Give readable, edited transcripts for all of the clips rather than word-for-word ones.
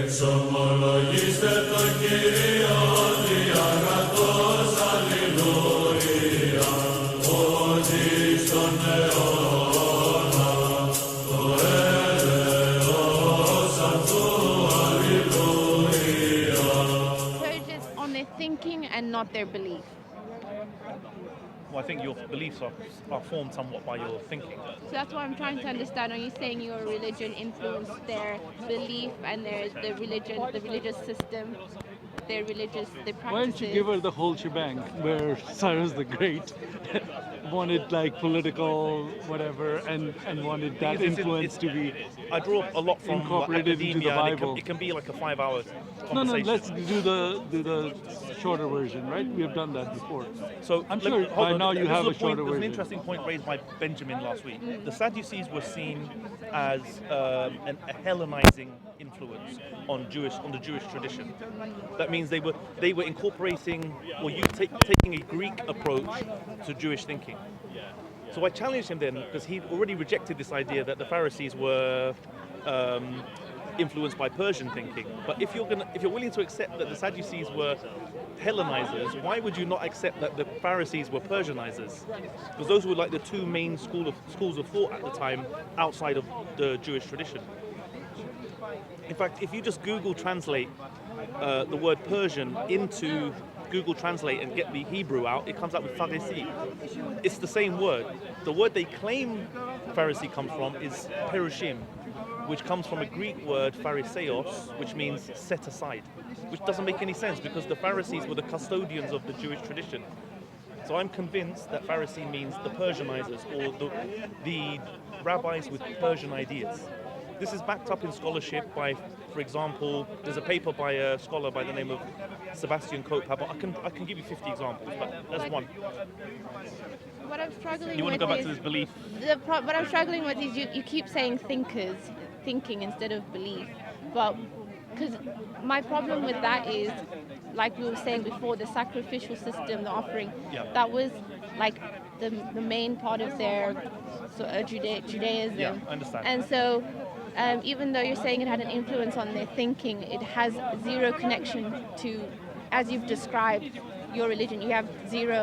Εξομολογήστε το Κύριο διαγραφός, αλληλούια, ότι στον αιώνα το έλεος αυτού, αλληλούια. Persians on their thinking and not their belief. Well, I think your beliefs are formed somewhat by your thinking. So that's what I'm trying to understand. Are you saying your religion influenced their belief and the religious system, their practices? Why don't you give her the whole shebang, where Cyrus the Great wanted like political whatever and wanted that influence to be I draw a lot from incorporated into the academia, Bible. It can be like a 5-hour conversation. No, let's do the shorter version, right? We have done that before. So I'm sure by now you have a shorter There's an version. interesting point raised by Benjamin last week. The Sadducees were seen as a Hellenizing influence on the Jewish tradition. That means they were incorporating or taking a Greek approach to Jewish thinking. So I challenged him then, because he already rejected this idea that the Pharisees were influenced by Persian thinking. But if you're willing to accept that the Sadducees were Hellenizers, why would you not accept that the Pharisees were Persianizers? Because those were like the two main schools of thought at the time outside of the Jewish tradition. In fact, if you just Google translate the word Persian into Google Translate and get the Hebrew out, it comes out with Pharisee. It's the same word. The word they claim Pharisee comes from is Persian, which comes from a Greek word phariseos, which means set aside, which doesn't make any sense because the Pharisees were the custodians of the Jewish tradition. So I'm convinced that Pharisee means the Persianizers or the rabbis with Persian ideas. This is backed up in scholarship by, for example, there's a paper by a scholar by the name of Sebastian Cope-Haber. I can give you 50 examples, but that's one. What I'm struggling You want to with go back is to this belief? What I'm struggling with is you keep saying thinking instead of belief, but because my problem with that is, like we were saying before, the sacrificial system, the offering, that was like the main part of their Judaism. Yeah, I understand. And so even though you're saying it had an influence on their thinking, it has zero connection to, as you've described, your religion. You have zero,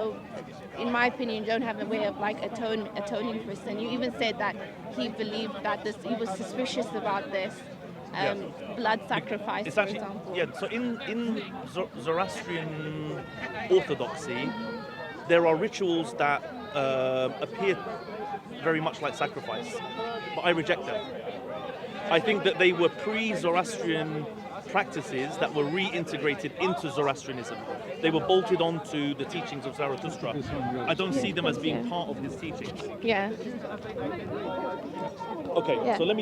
in my opinion, you don't have a way of like atoning for sin. You even said that he believed that he was suspicious about this. Blood sacrifice, it's for actually, example. Yeah, so in Zoroastrian orthodoxy, there are rituals that appear very much like sacrifice, but I reject them. I think that they were pre-Zoroastrian practices that were reintegrated into Zoroastrianism. They were bolted onto the teachings of Zarathustra. I don't see them as being part of his teachings. Yeah. Okay, Yeah. so let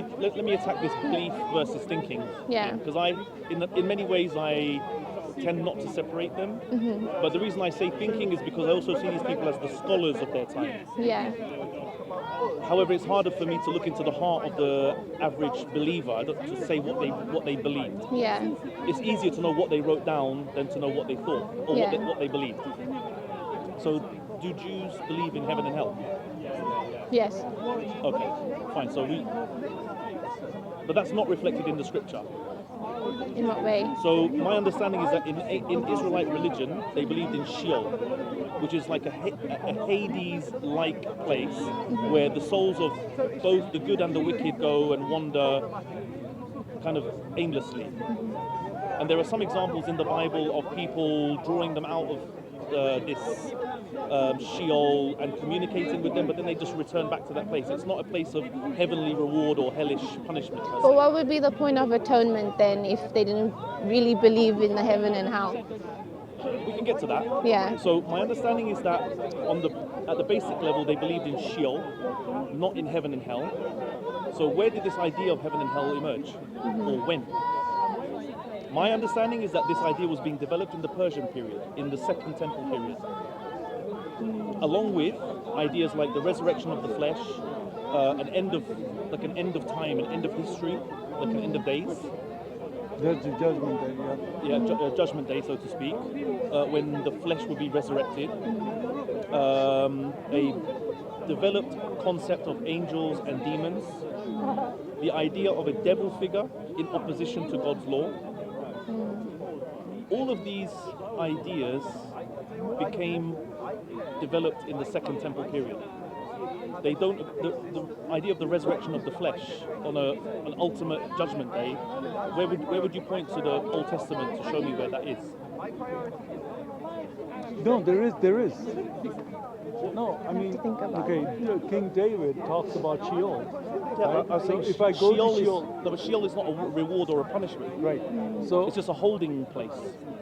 me attack this belief versus thinking. Yeah. Because in many ways I tend not to separate them. Mm-hmm. But the reason I say thinking is because I also see these people as the scholars of their time. Yeah. However, it's harder for me to look into the heart of the average believer to say what they believed. Yeah. It's easier to know what they wrote down than to know what they thought or what they believed. So, do Jews believe in heaven and hell? Yes. Okay, fine. But that's not reflected in the scripture. In what way? So my understanding is that in Israelite religion, they believed in Sheol, which is like a Hades-like place where the souls of both the good and the wicked go and wander kind of aimlessly. And there are some examples in the Bible of people drawing them out of this Sheol and communicating with them, but then they just return back to that place. It's not a place of heavenly reward or hellish punishment. But what would be the point of atonement then if they didn't really believe in the heaven and hell? We can get to that. Yeah. So my understanding is that at the basic level they believed in Sheol, not in heaven and hell. So where did this idea of heaven and hell emerge? Or when? My understanding is that this idea was being developed in the Persian period, in the Second Temple period, along with ideas like the resurrection of the flesh, an end of time, an end of history, like an end of days. That's the judgment day, yeah. Judgment day, so to speak, when the flesh will be resurrected. A developed concept of angels and demons. The idea of a devil figure in opposition to God's law. All of these ideas became developed in the Second Temple period. They don't. The idea of the resurrection of the flesh on an ultimate judgment day. Where would you point to the Old Testament to show me where that is? No, there is. No, I mean, think about okay, King David talks about Sheol. Yeah, right? I think So if I go Sheol to Sheol, no, but Sheol is not a reward or a punishment. right? So It's just a holding place.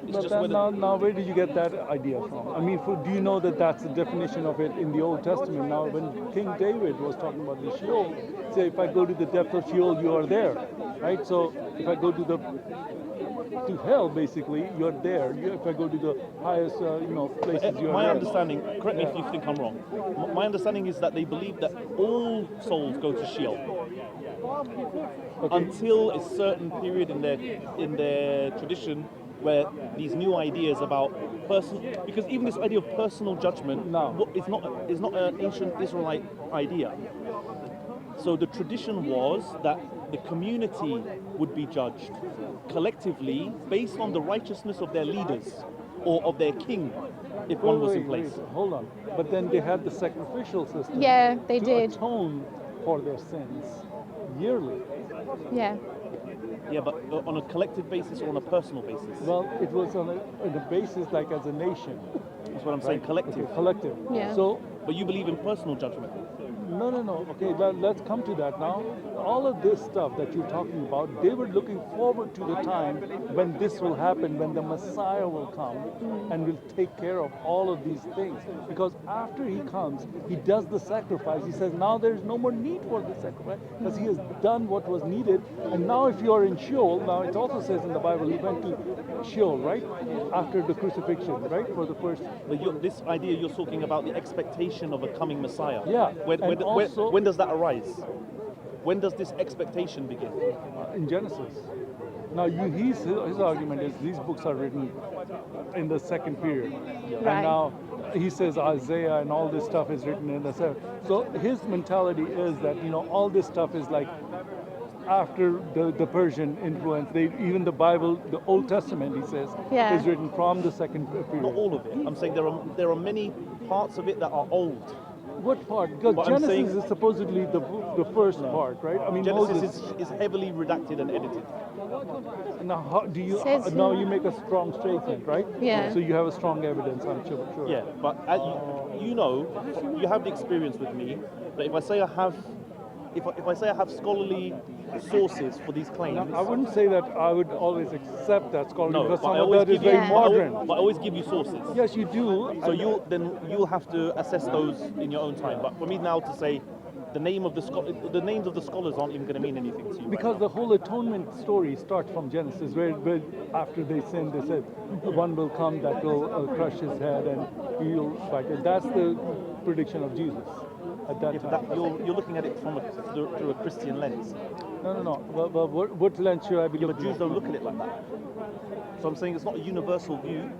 It's but just then where now, where did you get that idea from? I mean, do you know that that's the definition of it in the Old Testament? Now, when King David was talking about the Sheol, say if I go to the depth of Sheol, you are there, right? So if I go to hell, basically, you're there. If I go to the highest, places, you're my there. understanding, correct me if you think I'm wrong, my understanding is that they believe that all souls go to Sheol until a certain period in their tradition where these new ideas about because even this idea of personal judgment is not an ancient Israelite idea. So the tradition was that the community would be judged collectively based on the righteousness of their leaders or of their king, if one was in place. Wait, hold on. But then they had the sacrificial system. Yeah, they to did. atone for their sins yearly. Yeah. Yeah, but on a collective basis or on a personal basis? Well, it was on a basis like as a nation. That's what I'm saying, collective. Okay, collective. Yeah. So But you believe in personal judgment? no. Okay, let's come to that now. All of this stuff that you're talking about, they were looking forward to the time when this will happen, when the Messiah will come and will take care of all of these things. Because after he comes, he does the sacrifice. He says, now there's no more need for the sacrifice because he has done what was needed. And now if you're in Sheol, now it also says in the Bible, he went to Sheol, right? After the crucifixion, right? For the first. But this idea you're talking about, the expectation of a coming Messiah. Yeah, and also- When does that arise? When does this expectation begin? In Genesis. Now, his argument is these books are written in the second period, Right. and now he says Isaiah and all this stuff is written in the seventh. So his mentality is that all this stuff is like after the Persian influence. Even the Bible, the Old Testament, he says, Yeah. is written from the second period. Not all of it. I'm saying there are many parts of it that are old. What part? Because But I'm Genesis saying- is supposedly the first part, right? I mean, Genesis Moses. is heavily redacted and edited. Now, how do you? Says Now who? you make a strong statement, right? Yeah. So you have a strong evidence, I'm sure. Yeah, but you have the experience with me that if I say I have scholarly sources for these claims, Now, I wouldn't say that I would always accept that scholarly no, because but some I of always that is give you, very Yeah. modern. but I always give you sources. Yes, you do. So and- you'll have to assess those in your own time. But for me now to say the names of the scholars aren't even going to mean anything to you. because the whole atonement story starts from Genesis, where after they sinned, they said, "One will come that will crush his head and he'll fight." And that's the prediction of Jesus at that Right now. time. That, you're looking at it through a Christian lens. No. But what lens should I be Yeah, but looking Jews at? don't look at it like that. So I'm saying it's not a universal view,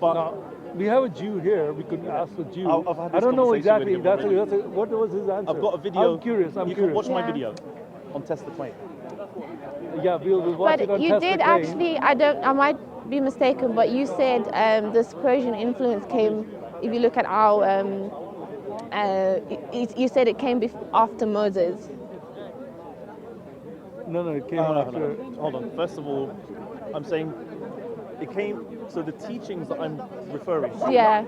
but Now, we have a Jew here. We could ask the Jew. I've had I this don't know conversation exactly. with him already. What was his answer? I've got a video. I'm curious. You can watch my Yeah. video on Test the Claim. Yeah, we'll watch it But on you Test the did Claim. actually, I might be mistaken, but you said this Persian influence came, if you look at our, you said it came after Moses. No, it came No. after. Hold on. First of all, I'm saying it came. So the teachings that I'm referring to Yeah,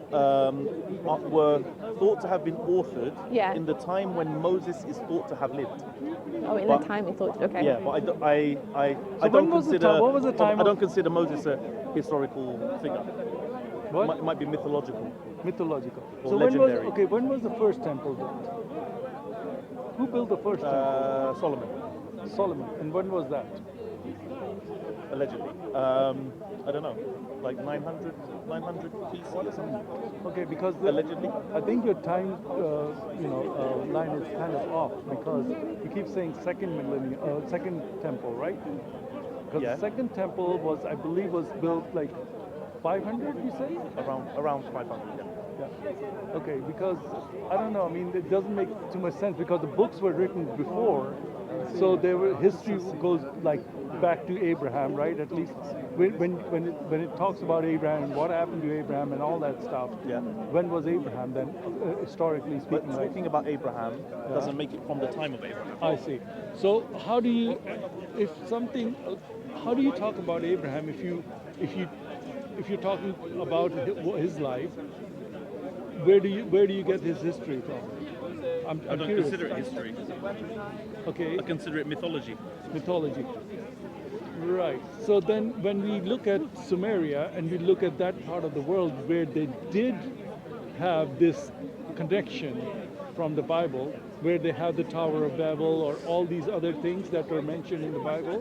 were thought to have been authored Yeah. in the time when Moses is thought to have lived. oh, in But- the time we thought, okay. Yeah, but I when don't was the consider. time- what was the time I of- don't consider Moses a historical figure. What? It might be mythological. Mythological. Or So legendary. when was the first temple built? Who built the first temple? Solomon, Solomon. And when was that? allegedly. I don't know, like 900 BC or something. Okay, because Allegedly. I think your time, line is kind of off because you keep saying second temple, right? Because Yeah. the second temple I believe, was built like 500. You say? Around 500. Yeah. Yeah. Okay, because I don't know. I mean, it doesn't make too much sense because the books were written before, so history goes like back to Abraham, right? At least when it talks about Abraham and what happened to Abraham and all that stuff. Yeah. When was Abraham then, historically But speaking? Right? talking about Abraham doesn't make it from the time of Abraham. I see. So how do you, how do you talk about Abraham if you're talking about his life? Where do you get his history from? I'm I don't curious. consider it history. Okay. I consider it mythology. Mythology. Right. So then when we look at Sumeria and we look at that part of the world where they did have this connection from the Bible, where they have the Tower of Babel or all these other things that are mentioned in the Bible,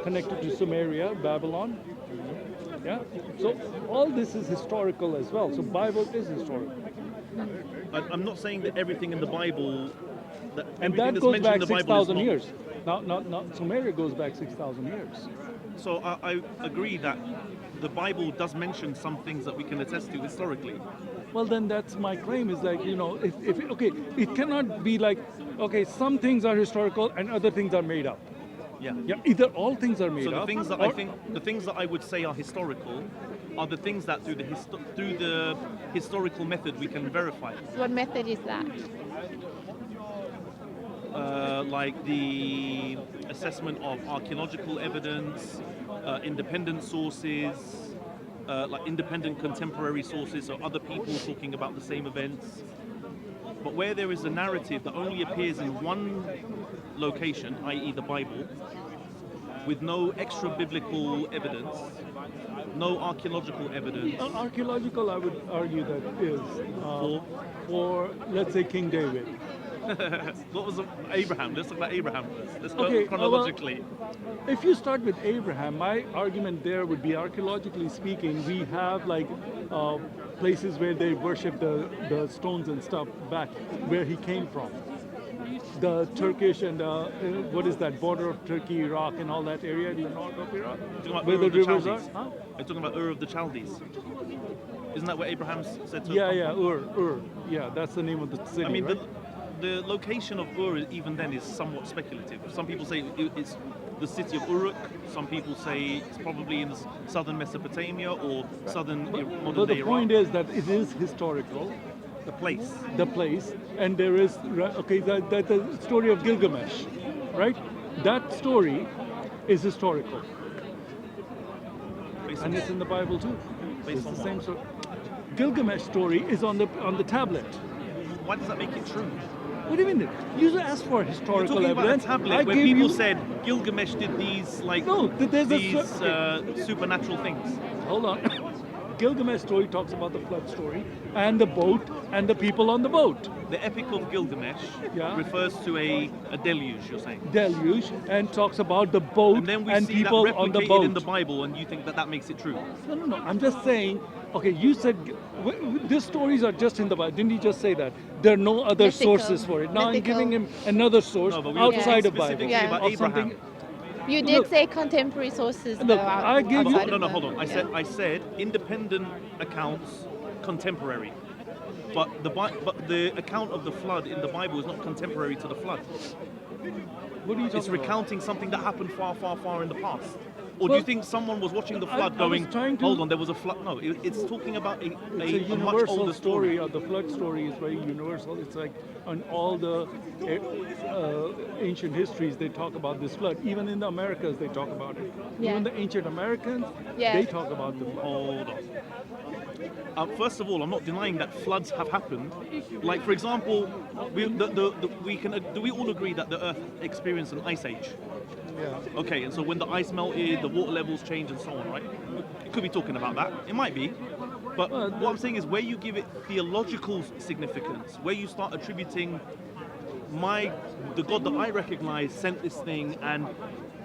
connected to Sumeria, Babylon. Yeah. So all this is historical as well. So Bible is historical. I'm not saying that everything in the Bible, that And everything that that's goes mentioned back in the Bible is 6,000 not. years. Not Sumeria goes back 6,000 years. So I agree that the Bible does mention some things that we can attest to historically. Well, then that's my claim is like, if okay, it cannot be like, okay, some things are historical and other things are made up. Yeah. Yeah, either all things are made So up. the things that I would say are historical are the things that through the historical method we can verify. What method is that? Like the assessment of archaeological evidence, independent sources, like independent contemporary sources, so other people talking about the same events. But where there is a narrative that only appears in one location, i.e. the Bible, with no extra biblical evidence, no archaeological evidence. Archaeological, I would argue that is for let's say King David. What was Abraham? Let's talk about Abraham first. Let's go Okay, chronologically. If you start with Abraham, my argument there would be archaeologically speaking, we have like places where they worship the stones and stuff back where he came from. The Turkish and what is that border of Turkey, Iraq, and all that area in the north of Iraq, You're talking about where Ur the of the rivers are. Chaldees. Huh? You're talking about Ur of the Chaldees. Isn't that what Abraham said to Yeah, come yeah, from? Ur. Yeah, that's the name of the city. I mean, right? the location of Ur even then is somewhat speculative. Some people say it's the city of Uruk. Some people say it's probably in southern Mesopotamia or southern modern But day the Iraq. point is that it is historical, The place. the place, and there is okay the story of Gilgamesh, right? That story is historical, Based and on it's in the Bible too. Based It's on the what? same story. Gilgamesh story is on the tablet. Why does that make it true? What do you mean? You asked for You're historical talking about a evidence. tablet I where gave people you. said Gilgamesh did these No, there's a these supernatural things. Hold on. Gilgamesh story talks about the flood story and the boat and the people on the boat. The Epic of Gilgamesh Yeah. refers to a deluge, you're saying. Deluge and talks about the boat And then we and see people that on the replicated boat. in the Bible, and you think that that makes it true. No. I'm just saying. Okay, you said these stories are just in the Bible. Didn't you just say that? There are no other Mythical. sources for it. Now I'm Mythical. giving him another source No, but we were outside talking of Bible. specifically Yeah. about Of Abraham. something- You did Look. say contemporary sources. Look, though, I gave you- outside No, of hold on. the- I said independent accounts, contemporary. But the account of the flood in the Bible is not contemporary to the flood. What are you talking It's about? recounting something that happened far, far, far in the past. Or do Well, you think someone was watching the flood I was going, trying to- hold on, there was a flood? No, it's talking about It's a a much universal older story. story. The flood story is very universal. It's like on all the ancient histories they talk about this flood. Even in the Americas they talk about it. Yeah. Even the ancient Americans Yeah. they talk about the flood. Hold on. First of all, I'm not denying that floods have happened. Like, for example, do we all agree that the Earth experienced an ice age? Yeah. Okay, and so when the ice melted, the water levels changed and so on, right? You could be talking about that. It might be. But Well, what I'm saying is where you give it theological significance, where you start attributing the God that I recognize sent this thing and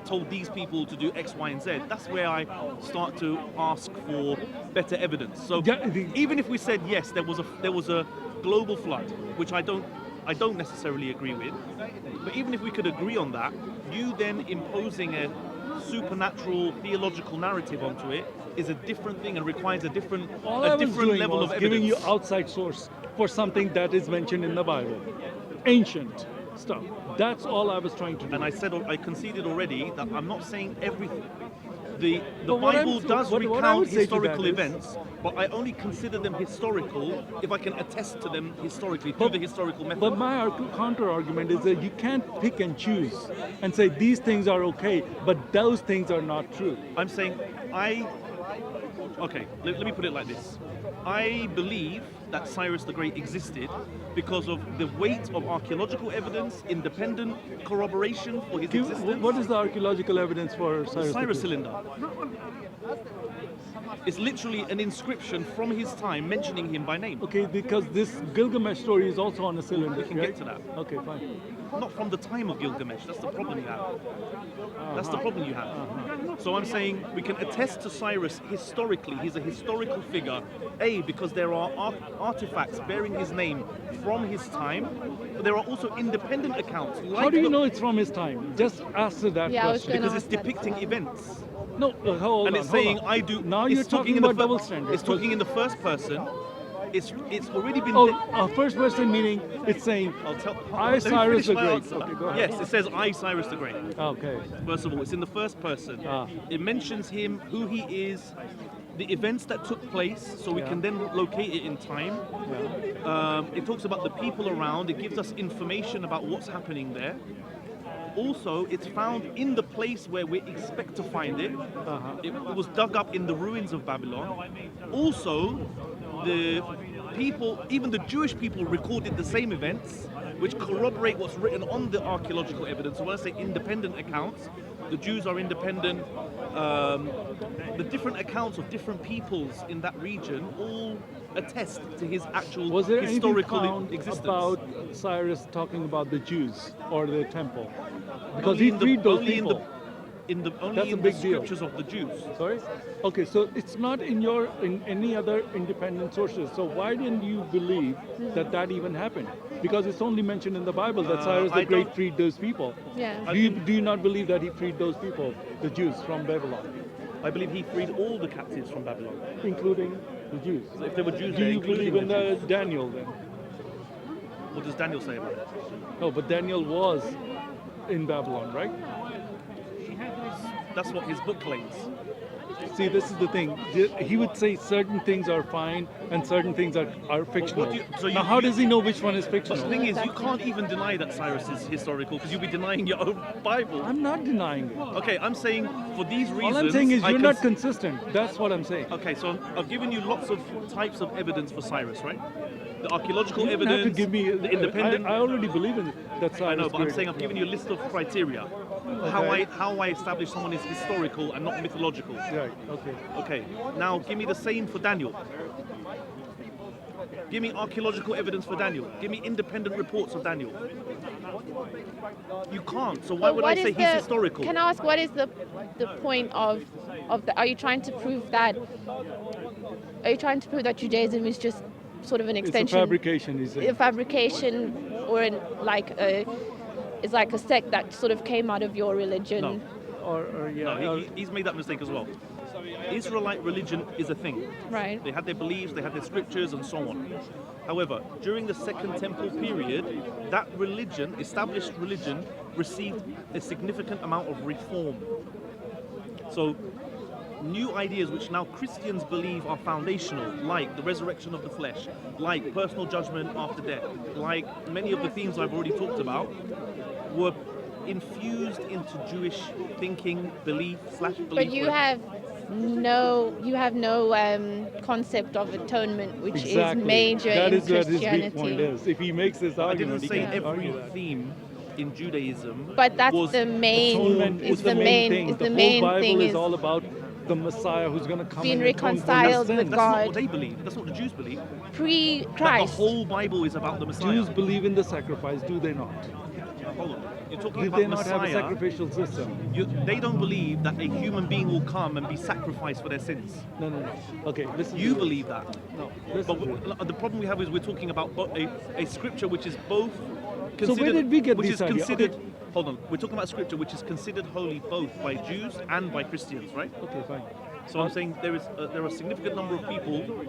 told these people to do X, Y, and Z, that's where I start to ask for better evidence. So Yeah, even if we said yes, there was a global flood, which I don't necessarily agree with, but even if we could agree on that, you then imposing a supernatural theological narrative onto it is a different thing and requires a different All I was doing level was of giving you evidence. outside source for something that is mentioned in the Bible. Ancient stuff. That's all I was trying to do. And I conceded already that I'm not saying everything. The But what Bible I'm- does what I recount would say to historical that is- events, but I only consider them historical if I can attest to them historically through the historical method. But my counter argument is that you can't pick and choose and say these things are okay, but those things are not true. I'm saying okay, let me put it like this. I believe that Cyrus the Great existed because of the weight of archaeological evidence, independent corroboration for his existence. What is the archaeological evidence for Cyrus? Cyrus cylinder. It's literally an inscription from his time mentioning him by name. Okay, because this Gilgamesh story is also on a cylinder. We can right? get to that. Okay, fine. Not from the time of Gilgamesh. That's the problem you have. That's the problem you have. So I'm saying we can attest to Cyrus historically. He's a historical figure. A, because there are artifacts bearing his name from his time, but there are also independent accounts. How do you know it's from his time? Just answer that Yeah, I was question. gonna Because it's ask that. depicting events. No, hold And on, it's hold saying on. I do. Now it's you're talking in the about fir- double standards. It's talking in the first person. It's already been. First person meaning it's saying I'll tell. I, let me Cyrus finish the my Great. answer. Okay, go ahead. Yes, it says I, Cyrus the Great. Okay. First of all, it's in the first person. It mentions him, who he is, the events that took place, so we Yeah. can then locate it in time. It talks about the people around. It gives us information about what's happening there. Also, it's found in the place where we expect to find it. It was dug up in the ruins of Babylon. Also, the people, even the Jewish people, recorded the same events, which corroborate what's written on the archaeological evidence. So when I say independent accounts, the Jews are independent. The different accounts of different peoples in that region all attest to his actual Was there anything historical found existence. about Cyrus talking about the Jews or the temple? Because Only he in the- freed those only people. only That's a in the big deal. scriptures of the Jews. Sorry? Okay, so it's not in any other independent sources. So why didn't you believe that even happened? Because it's only mentioned in the Bible that Cyrus the I Great don't- freed those people. Yeah. Do you not believe that he freed those people, the Jews, from Babylon, I believe he freed all the captives from Babylon. including the Jews? So if there were Jews Do there, you including believe in the Jews, Daniel then? what does Daniel say about it? No, but Daniel was in Babylon, right? That's what his book claims. See, this is the thing. He would say certain things are fine and certain things are fictional. Now, how does he know which one is But fictional? the thing is, you can't even deny that Cyrus is historical because you'll be denying your own Bible. I'm not denying it. Okay, I'm saying for these reasons. All I'm saying is I you're can not s- consistent. That's what I'm saying. Okay, so I've given you lots of types of evidence for Cyrus, right? The archaeological You don't evidence, have to give me. the independent. I already believe in that. I know, but I'm Cyrus saying I've given you a list of criteria. How I establish someone is historical and not mythological. Right. Okay. Okay, now give me the same for Daniel. Give me archaeological evidence for Daniel. Give me independent reports of Daniel. You can't, so why But would I what say is he's the- historical? Can I ask what is the point of the? Are you trying to prove that? Are you trying to prove that Judaism is just sort of an It's a extension? fabrication, he A said. fabrication, or it's like a sect that sort of came out of your religion. No. Or yeah. No, he's made that mistake as well. Israelite religion is a thing. Right. They had their beliefs, they had their scriptures, and so on. However, during the Second Temple period, that religion, established religion, received a significant amount of reform. So, new ideas which now Christians believe are foundational, like the resurrection of the flesh, like personal judgment after death, like many of the themes I've already talked about, were infused into Jewish thinking, belief. But you have no concept of atonement, which Exactly. is major That in is what his Christianity. weak point is. If he makes this I argument, didn't say he can't every argue that. theme in Judaism. But that's was the main. Atonement Is is the main. thing. Is The the whole main Bible thing is all about the Messiah who's going to come being and atone for your reconciled with sins. That's not God. what they believe. That's what the Jews believe. That the pre-Christ. whole Bible is about the Messiah. Jews believe in the sacrifice, do they not? Hold on. You're talking Do about they not have a Messiah. sacrificial system? They don't believe that a human being will come and be sacrificed for their sins. No. Okay, listen. You to this. believe that. No, But listen. to it. the problem we have is we're talking about a scripture which is both considered. So where did we get which this is idea? considered. Okay. Hold on. We're talking about scripture which is considered holy both by Jews and by Christians, right? Okay, fine. So I'm saying there are a significant number of people,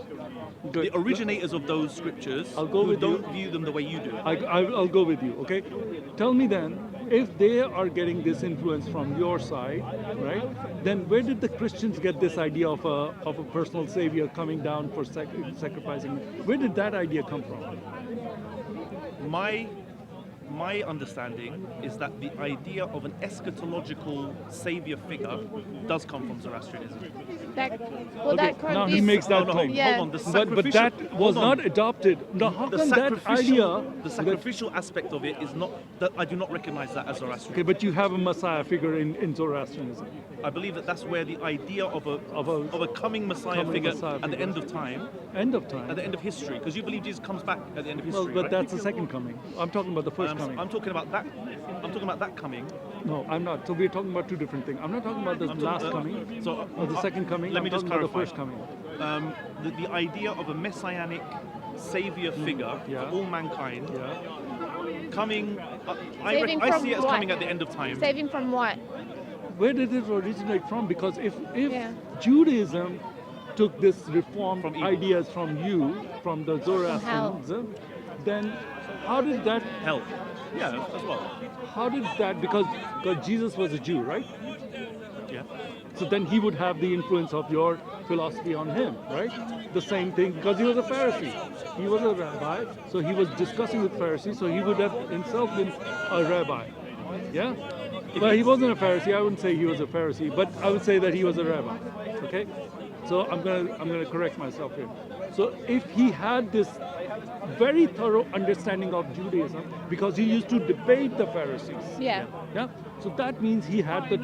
Good. the originators of those scriptures, I'll go who with you. don't view them the way you do. I'll go with you, okay? Tell me then, if they are getting this influence from your side, right? Then where did the Christians get this idea of a personal savior coming down for sacrificing? Where did that idea come from? My understanding is that the idea of an eschatological savior figure does come from Zoroastrianism. That Okay, can't now be. he makes that No, claim. Yeah. hold on. But that was not adopted. Now, how come that idea? The sacrificial aspect of it is not that I do not recognize that as Zoroastrian. Okay, but you have a Messiah figure in Zoroastrianism. I believe that that's where the idea of a coming Messiah figure at the end of time, End of time. at the end of history, because you believe Jesus comes back at the end of Well, history. but right? that's the second coming. I'm talking about the first coming. I'm talking about that. I'm talking about that coming. No, I'm not. So we're talking about two different things. I'm not talking about the I'm last talking- coming so, or the second coming. Let I'm me just talking about the clarify. first coming. The idea of a messianic savior figure Yeah. for all mankind Yeah. coming. I Saving I from see it as what? coming at the end of time. Saving from what? Where did it originate from? Because if Yeah. Judaism took this reformed From evil. ideas from you, from the Zoroastrianism, then how did that? Hell. Yeah, as well. How did that? Because Jesus was a Jew, right? Yeah. So then he would have the influence of your philosophy on him, right? The same thing, because he was a Pharisee. He was a rabbi, so he was discussing with Pharisees, so he would have himself been a rabbi. Yeah? But he wasn't a Pharisee. I wouldn't say he was a Pharisee, but I would say that he was a rabbi. Okay? So I'm gonna correct myself here. So if he had this very thorough understanding of Judaism, because he used to debate the Pharisees. Yeah. Yeah. So that means he had the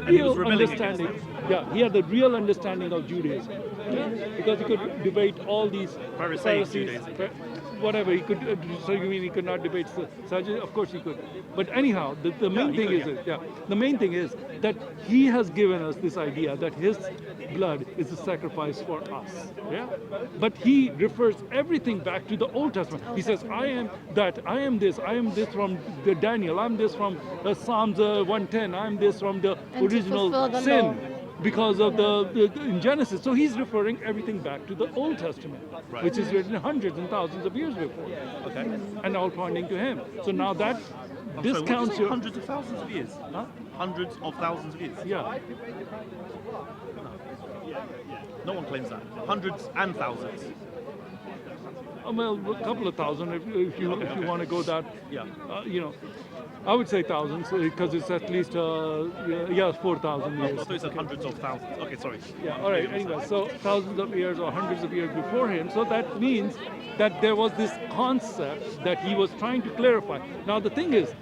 he real was rebelling understanding. Yeah, he had the real understanding of Judaism. Yeah? Because he could debate all these Pharisaic Judaism. Whatever he could. So you mean he could not debate the Sadducees? Of course he could. But anyhow, the main he thing could, is the main thing is that he has given us this idea that his blood is a sacrifice for us. Yeah. But he refers everything back to the Old Testament. He says, "I am that. I am this. I am this from the Daniel. I'm this from Psalms 110. I'm this from the And to original fulfill the sin." law. Because of the in Genesis, so he's referring everything back to the Old Testament, Right. which is written hundreds and thousands of years before, Okay. and all pointing to him. So now that I'm sorry, what did you discounts say? your Hundreds of thousands of years. Huh? Hundreds of thousands of years. Yeah. No one claims that. Hundreds and thousands. Well, a couple of thousand if you want to go that. Yeah. I would say thousands because it's at least 4,000 I years. thought you said hundreds of thousands. Okay, sorry. Yeah, all right, anyway, so thousands of years or hundreds of years before him. So that means that there was this concept that he was trying to clarify. Now, the thing is,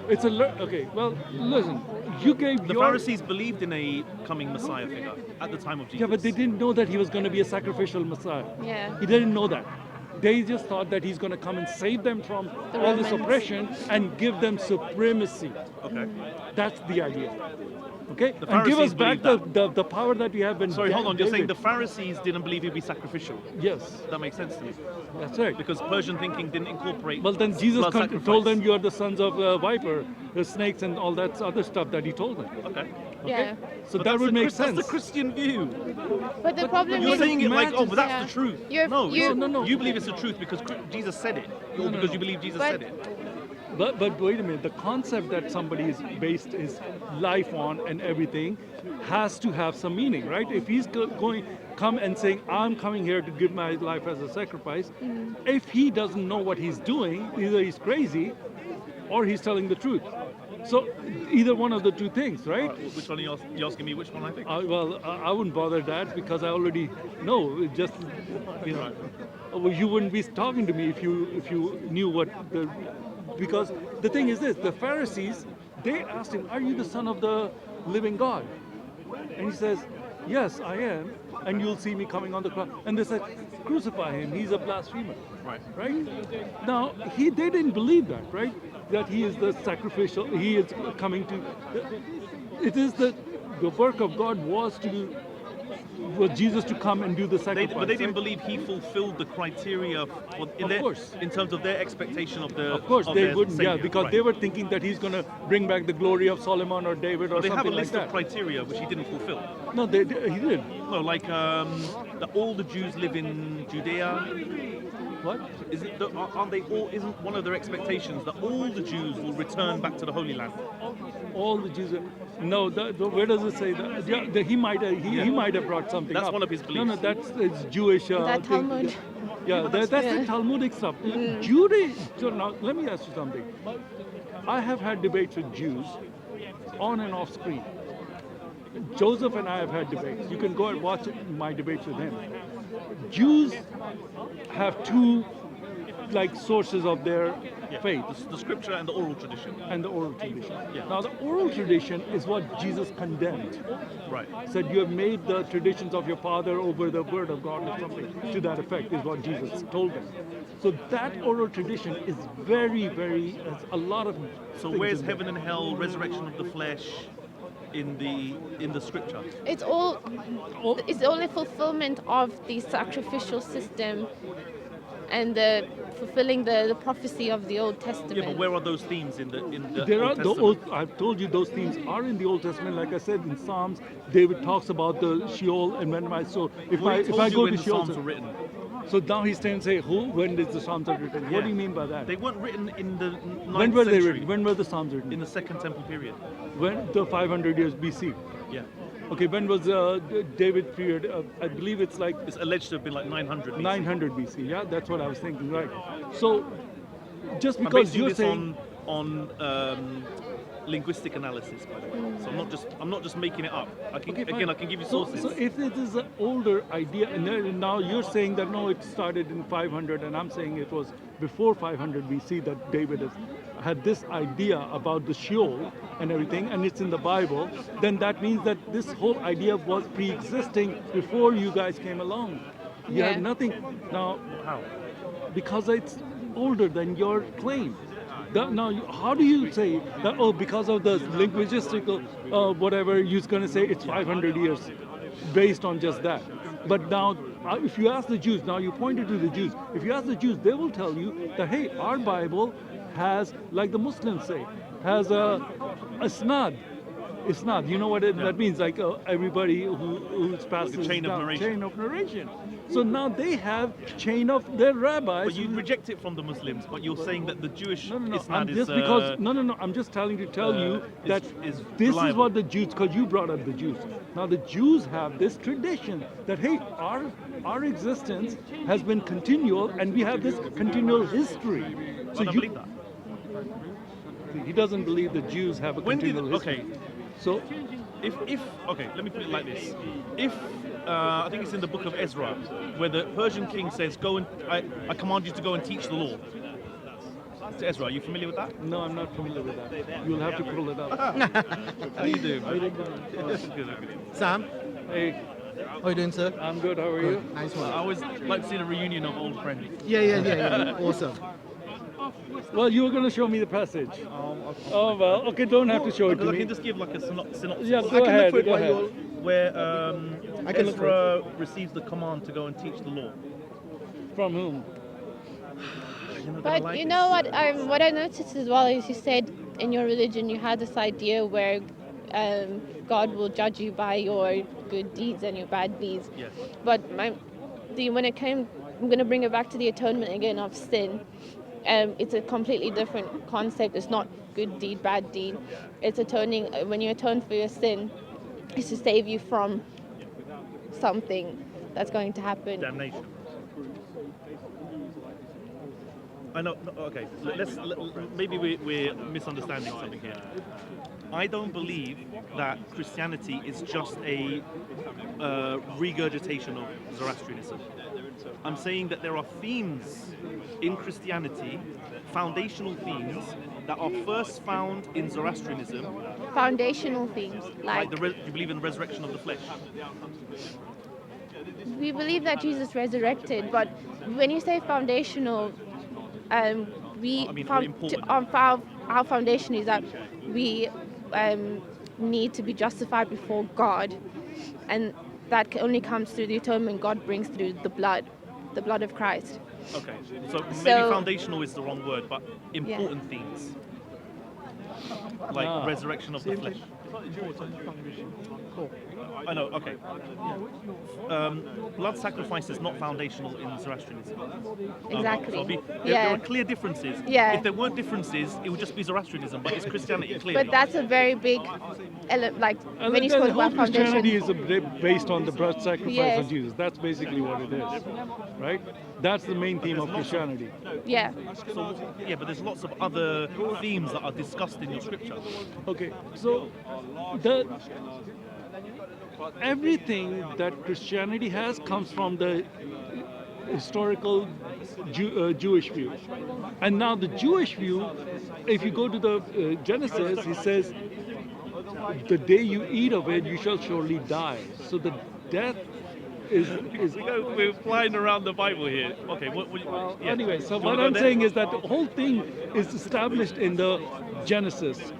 it's okay, well, listen, you gave The your... Pharisees believed in a coming Messiah figure at the time of Jesus. Yeah, but they didn't know that he was going to be a sacrificial Messiah. Yeah. He didn't know that. They just thought that he's going to come and save them from The all this Romans. oppression and give them supremacy. Okay. That's the idea. Okay? The And give us Pharisees back believed the power that we have when Sorry, hold on. You're saying the David- Pharisees didn't believe he'd be sacrificial. Yes, That makes sense to me. that's right. Because Persian thinking didn't incorporate. Well, then Jesus blood sacrifice. told them you are the sons of viper, the snakes, and all that other stuff that he told them. Okay. Yeah. So But that that's would the make Chris- sense. That's the Christian view. But the problem You're is, saying it like, oh, matches- but that's Yeah. the truth. You're- No, you're- No. You believe it's the truth because Jesus said it, or because you believe Jesus But- said it. But wait a minute, the concept that somebody is based his life on and everything has to have some meaning, right? If he's come and saying, I'm coming here to give my life as a sacrifice, if he doesn't know what he's doing, either he's crazy or he's telling the truth. So either one of the two things, right? Which one are you asking me? Which one I think? I wouldn't bother that because I already know. It just, well, you wouldn't be talking to me if you knew what the. Because the thing is this: the Pharisees, they asked him, "Are you the son of the living God?" And he says, "Yes, I am, and you'll see me coming on the cross." And they said, "Crucify him. He's a blasphemer." Right. Right? Now, they didn't believe that, right? That he is the sacrificial, he is coming to, it is the work of God was to for Jesus to come and do the sacrifice. But they didn't right? believe he fulfilled the criteria course. in terms of their expectation of the. Of course, they their wouldn't. Savior. Yeah, because Right. they were thinking that he's going to bring back the glory of Solomon or David or They have a something like list that. of criteria which he didn't fulfill. No, he did. No, like that all the Jews live in Judea. What? Is it? Aren't they all? Isn't one of their expectations that all the Jews will return back to the Holy Land? All the Jews. No, where does it say that? Yeah, he might have brought something That's up. one of his No, beliefs. that's it's Jewish. That thing. Talmud. Yeah, that's the Talmudic stuff. Judaism. So now, let me ask you something. I have had debates with Jews on and off screen. Joseph and I have had debates. You can go and watch my debates with him. Jews have two sources of their faith. The scripture and the oral tradition. And the oral tradition. Yeah. Now the oral tradition is what Jesus condemned. Right. Said you have made the traditions of your father over the word of God or something to that effect is what Jesus told them. So that oral tradition is very, very, a lot of So things where's in there. heaven and hell, resurrection of the flesh, in the scripture? It's all a fulfillment of the sacrificial system and the fulfilling the prophecy of the Old Testament. Yeah, but where are those themes in the There Old are the Testament? old. I've told you those themes are in the Old Testament. Like I said in Psalms, David talks about the Sheol and when my soul. If Well, he I told you go when to the Sheol, Psalms were written. so now he's trying to say when did the Psalms are written? What Yeah. do you mean by that? They weren't written in the 9th When were they century, written? When were the Psalms written? in the Second Temple period. When the 500 years BC. Yeah. Okay, when was David period? I believe it's like It's alleged to have been like 900 BC. 900 BC. Yeah, that's what I was thinking. Right. So just I'm because basing you're this saying on linguistic analysis, by the way. So I'm not just making it up. I can fine. I can give you So, sources. so if it is an older idea, and then now you're saying that no, it started in 500, and I'm saying it was before 500 BC that David had this idea about the Sheol and everything, and it's in the Bible, then that means that this whole idea was pre-existing before you guys came along. You Yeah. had nothing. Now, How? because it's older than your claim. Now, how do you say that? Oh, because of the linguistical whatever, you're going to say it's 500 years, based on just that. But now, if you ask the Jews, now you pointed to the Jews. If you ask the Jews, they will tell you that hey, our Bible has, like the Muslims say, has a isnad. Isnad, you know what that means? Like everybody who's passes chain of down, narration. chain of narration. So now they have chain of their rabbis. But you reject it from the Muslims, but you're saying that the Jewish No. Isnad I'm just is because no. I'm just tell you that is this reliable. is what the Jews, because you brought up the Jews. Now the Jews have this tradition that hey, our existence has been continual, and we have this continual history. I don't believe that. He doesn't believe the Jews have a When did continual history. okay? So If okay, let me put it like this. If I think it's in the book of Ezra, where the Persian king says, "Go and I command you to go and teach the law." To Ezra, are you familiar with that? no, I'm not familiar with that. You'll have to pull it up. How you doing? Good. Sam, Hey, how you doing, sir? I'm good. How are you? Nice I one. always like to see a reunion of old friends. Yeah. Awesome. Well, you were going to show me the passage. Oh well, okay. Don't have to show it Because to I me. can just give like a synopsis. Yeah, I go can ahead. look for it Go while ahead. you're. Where I can look for Ezra receives the command to go and teach the law. From whom? But you know what I noticed as well is you said in your religion you had this idea where God will judge you by your good deeds and your bad deeds. Yes. But when it came, I'm going to bring it back to the atonement again of sin. It's a completely different concept. It's not good deed, bad deed. It's atoning. When you atone for your sin, it's to save you from something that's going to happen. Damnation. I know. No, okay, maybe we're misunderstanding something here. I don't believe that Christianity is just a regurgitation of Zoroastrianism. I'm saying that there are themes in Christianity, foundational themes, that are first found in Zoroastrianism. Foundational things like You believe in the resurrection of the flesh. we believe that Jesus resurrected, but when you say foundational, we I mean, found important. our foundation is that we need to be justified before God, and that only comes through the atonement God brings through the blood of Christ. Okay, so maybe So- foundational is the wrong word, but important themes. Like resurrection of the flesh. I know, okay. Blood sacrifice is not foundational in Zoroastrianism. Exactly. So there Yeah. are clear differences. Yeah. If there weren't differences, it would just be Zoroastrianism, but it's Christianity clearly. But that's a very big, like And when you the spoke whole about foundation. Christianity is based on the blood sacrifice Yes. of Jesus. That's basically what it is, right? That's the main theme of Christianity. Yeah. So, yeah, but there's lots of other themes that are discussed in your scripture. Okay, so everything that Christianity has comes from the historical Jewish view. And now the Jewish view, if you go to the Genesis, he says, the day you eat of it, you shall surely die. So the death is We're flying around the Bible here. Okay, yeah. Anyway, so Do you what wanna go I'm there? saying is that the whole thing is established in the Genesis.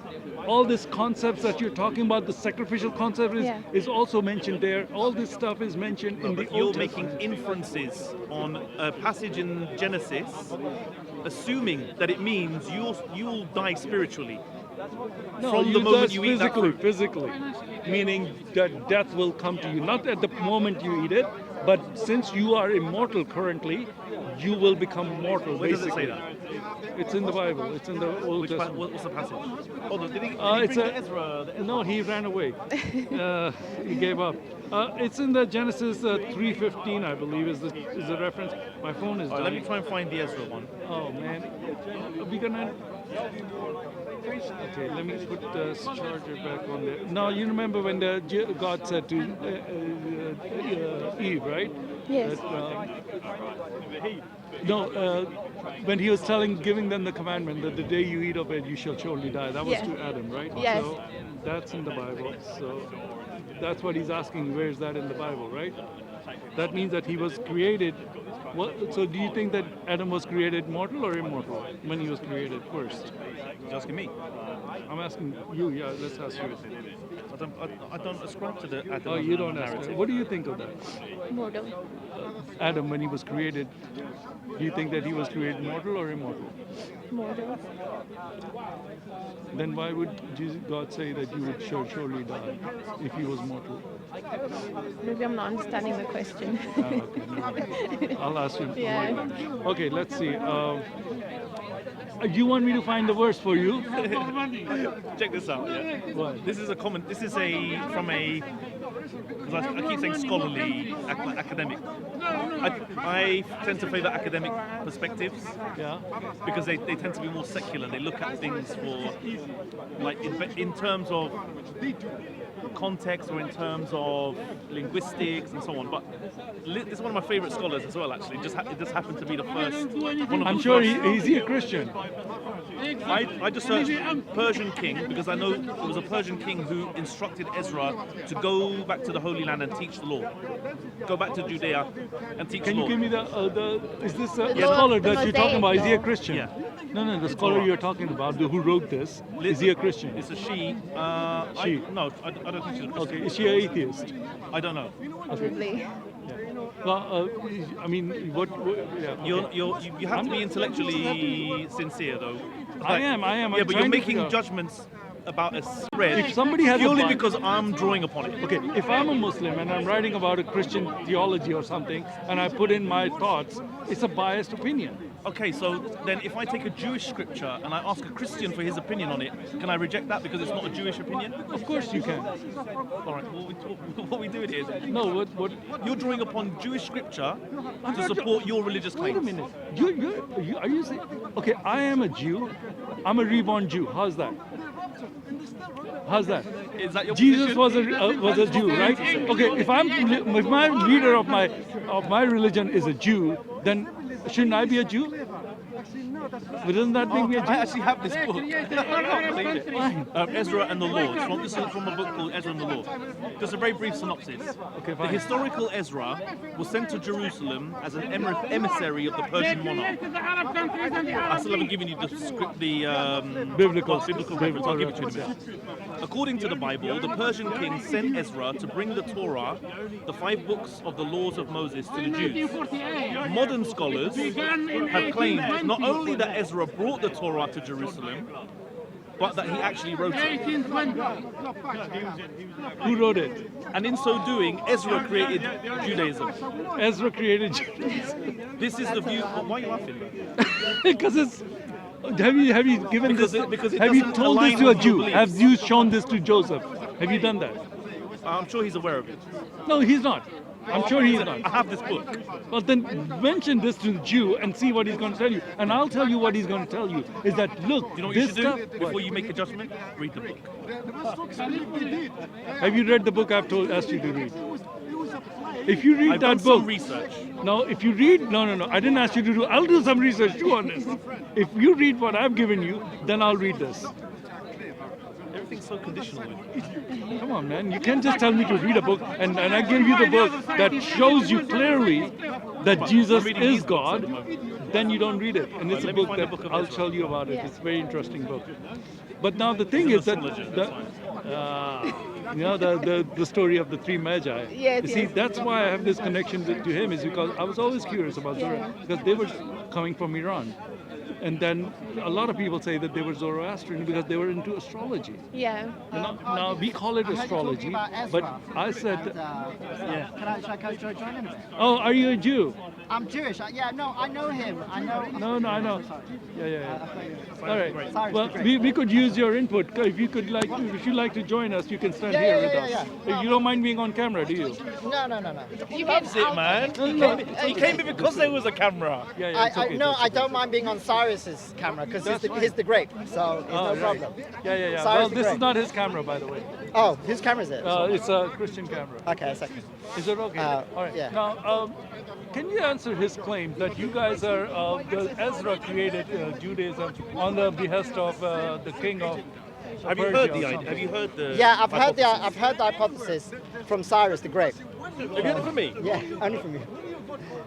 All these concepts that you're talking about, the sacrificial concept is also mentioned there. All this stuff is mentioned in the But you're Old making Testament. inferences on a passage in Genesis, assuming that it means you'll die spiritually. No, from the you moment just you eat that physically, meaning that death will come to you, not at the moment you eat it, but since you are immortal currently, you will become mortal. Where does basically. it say that? It's in the Bible. It's in the Old What's Testament. the passage? Oh, did he It's bring a- the Ezra? No, he ran away. He gave up. It's in the Genesis 3:15, I believe, is the reference. My phone is All right, let me dying. try and find the Ezra one. Oh man, are we gonna? Okay, let me put the charger back on there. Now you remember when God said to Eve, right? Yes. When he was giving them the commandment that the day you eat of it, you shall surely die. That was Yeah. to Adam, right? Yes. So that's in the Bible. So that's what he's asking. Where is that in the Bible, right? That means that he was created. So do you think that Adam was created mortal or immortal when he was created first? You're asking me? I'm asking you. Yeah, let's ask you. I don't ascribe to the Adam Oh, you don't narrative. ask. What do you think of that? Mortal. Adam, when he was created, do you think that he was created mortal or immortal? Mortal. Then why would God say that you would surely die if he was mortal? Maybe I'm not understanding the question. Okay, never mind. I'll ask you. Yeah. Okay, let's see. You want me to find the verse for you? Check this out. Yeah. What? This is from a. Because I keep saying scholarly, academic. I tend to favour academic perspectives Yeah. because they tend to be more secular. They look at things for, like, in terms of context or in terms of linguistics and so on. But this is one of my favourite scholars as well. Actually, it just happened to be the first. One of I'm the sure first- is he a Christian? I just searched Persian king because I know it was a Persian king who instructed Ezra to go back to the Holy Land and teach the law. Go back to Judea and teach Can the you law. give me is this a law, scholar the that you're talking about? Is he a Mosaic law. Christian? Yeah. No, the scholar Torah. you're talking about, who wrote this, is he a Christian? It's a she. She. No, I don't think she's a Christian. Okay, is she an atheist? I don't know. Probably. Well, I mean, yeah. You have to be intellectually sincere, though. I am. Yeah, I'm but you're trying to making figure out. judgments about a spread If somebody has a purely Bible- because I'm drawing upon it. Okay, if I'm a Muslim and I'm writing about a Christian theology or something, and I put in my thoughts, it's a biased opinion. Okay, so then if I take a Jewish scripture and I ask a Christian for his opinion on it, can I reject that because it's not a Jewish opinion? Of course you can. All right, what we do it is No, what? you're drawing upon Jewish scripture to support your religious Wait claims. a minute. Are you saying? Okay, I am a Jew. I'm a reborn Jew. How's that? How's that? Is that your Jesus position? was a Jew, right? Okay, if my leader of my religion is a Jew, then shouldn't I be a Jew? But doesn't that make me a I Jew? actually have this book. I can't believe it. Ezra and the Law. This is from a book called Ezra and the Law. Just a very brief synopsis. Okay, The fine. historical Ezra was sent to Jerusalem as an emissary of the Persian monarch. I still haven't given you the script, the Biblical reference. I'll give it to you in a minute. According to the Bible, the Persian king sent Ezra to bring the Torah, the 5 books of the laws of Moses, to the Jews. Modern scholars have claimed not only that Ezra brought the Torah to Jerusalem, but that he actually wrote it. Who wrote it? And in so doing, Ezra created Judaism. Ezra created Judaism. This is the view. Why are you laughing? Because it's. Have you given Because this? it Have you doesn't told this align to a with your Jew? beliefs. Have you shown this to Joseph? Have you done that? I'm sure he's aware of it. No, he's not. I'm sure he's not. I have this book. Well, then mention this to the Jew and see what he's going to tell you. And I'll tell you what he's going to tell you. Is that, look, You know what you this should stuff... do before you make a judgment? Read the book. Have you read the book I've asked you to read? If you read I've that done book... some research. No, if you read... No, I didn't ask you to do... I'll do some research too on this. If you read what I've given you, then I'll read this. Everything's so conditional. Come on, man. You can't just tell me to read a book and I give you the book that shows you clearly that Jesus is God, then you don't read it. And it's a Let me book find the that book of I'll Ezra. tell you about it. It's a very interesting book. But now the thing is that... you know, the story of the 3 Magi. Yes, You see, yes. that's why I have this connection to him, is because I was always curious about Zoroastrian, because they were coming from Iran. And then a lot of people say that they were Zoroastrian because they were into astrology. Yeah. Now we call it astrology, but I said, Yeah. Can I join in a bit? oh, are you a Jew? I'm Jewish. Yeah, no, I know him. I know. No, I know. Yeah. All right. Cyrus Well, the Great. we could use your input. If you could if you like to join us, you can stand Yeah, here yeah, with yeah, us. yeah. You don't mind being on camera, do you? No. You That's it, man. He came here because there was a camera. Yeah. It's okay. No, That's I okay. don't mind being on Cyrus's camera because he's the grape, so it's no Oh, right. problem. Yeah. Cyrus Well, the this is Great. not his camera, by the way. Oh, whose camera is it? It's a Christian camera. Okay, a second. Is it okay? All right. yeah. Now, can you answer his claim that you guys are Ezra created Judaism on the behest of the king of Have you Persia heard or the idea? something? Have you heard the? Yeah, I've hypothesis? heard the hypothesis from Cyrus the Great. Have you heard it from me? Yeah, only from you.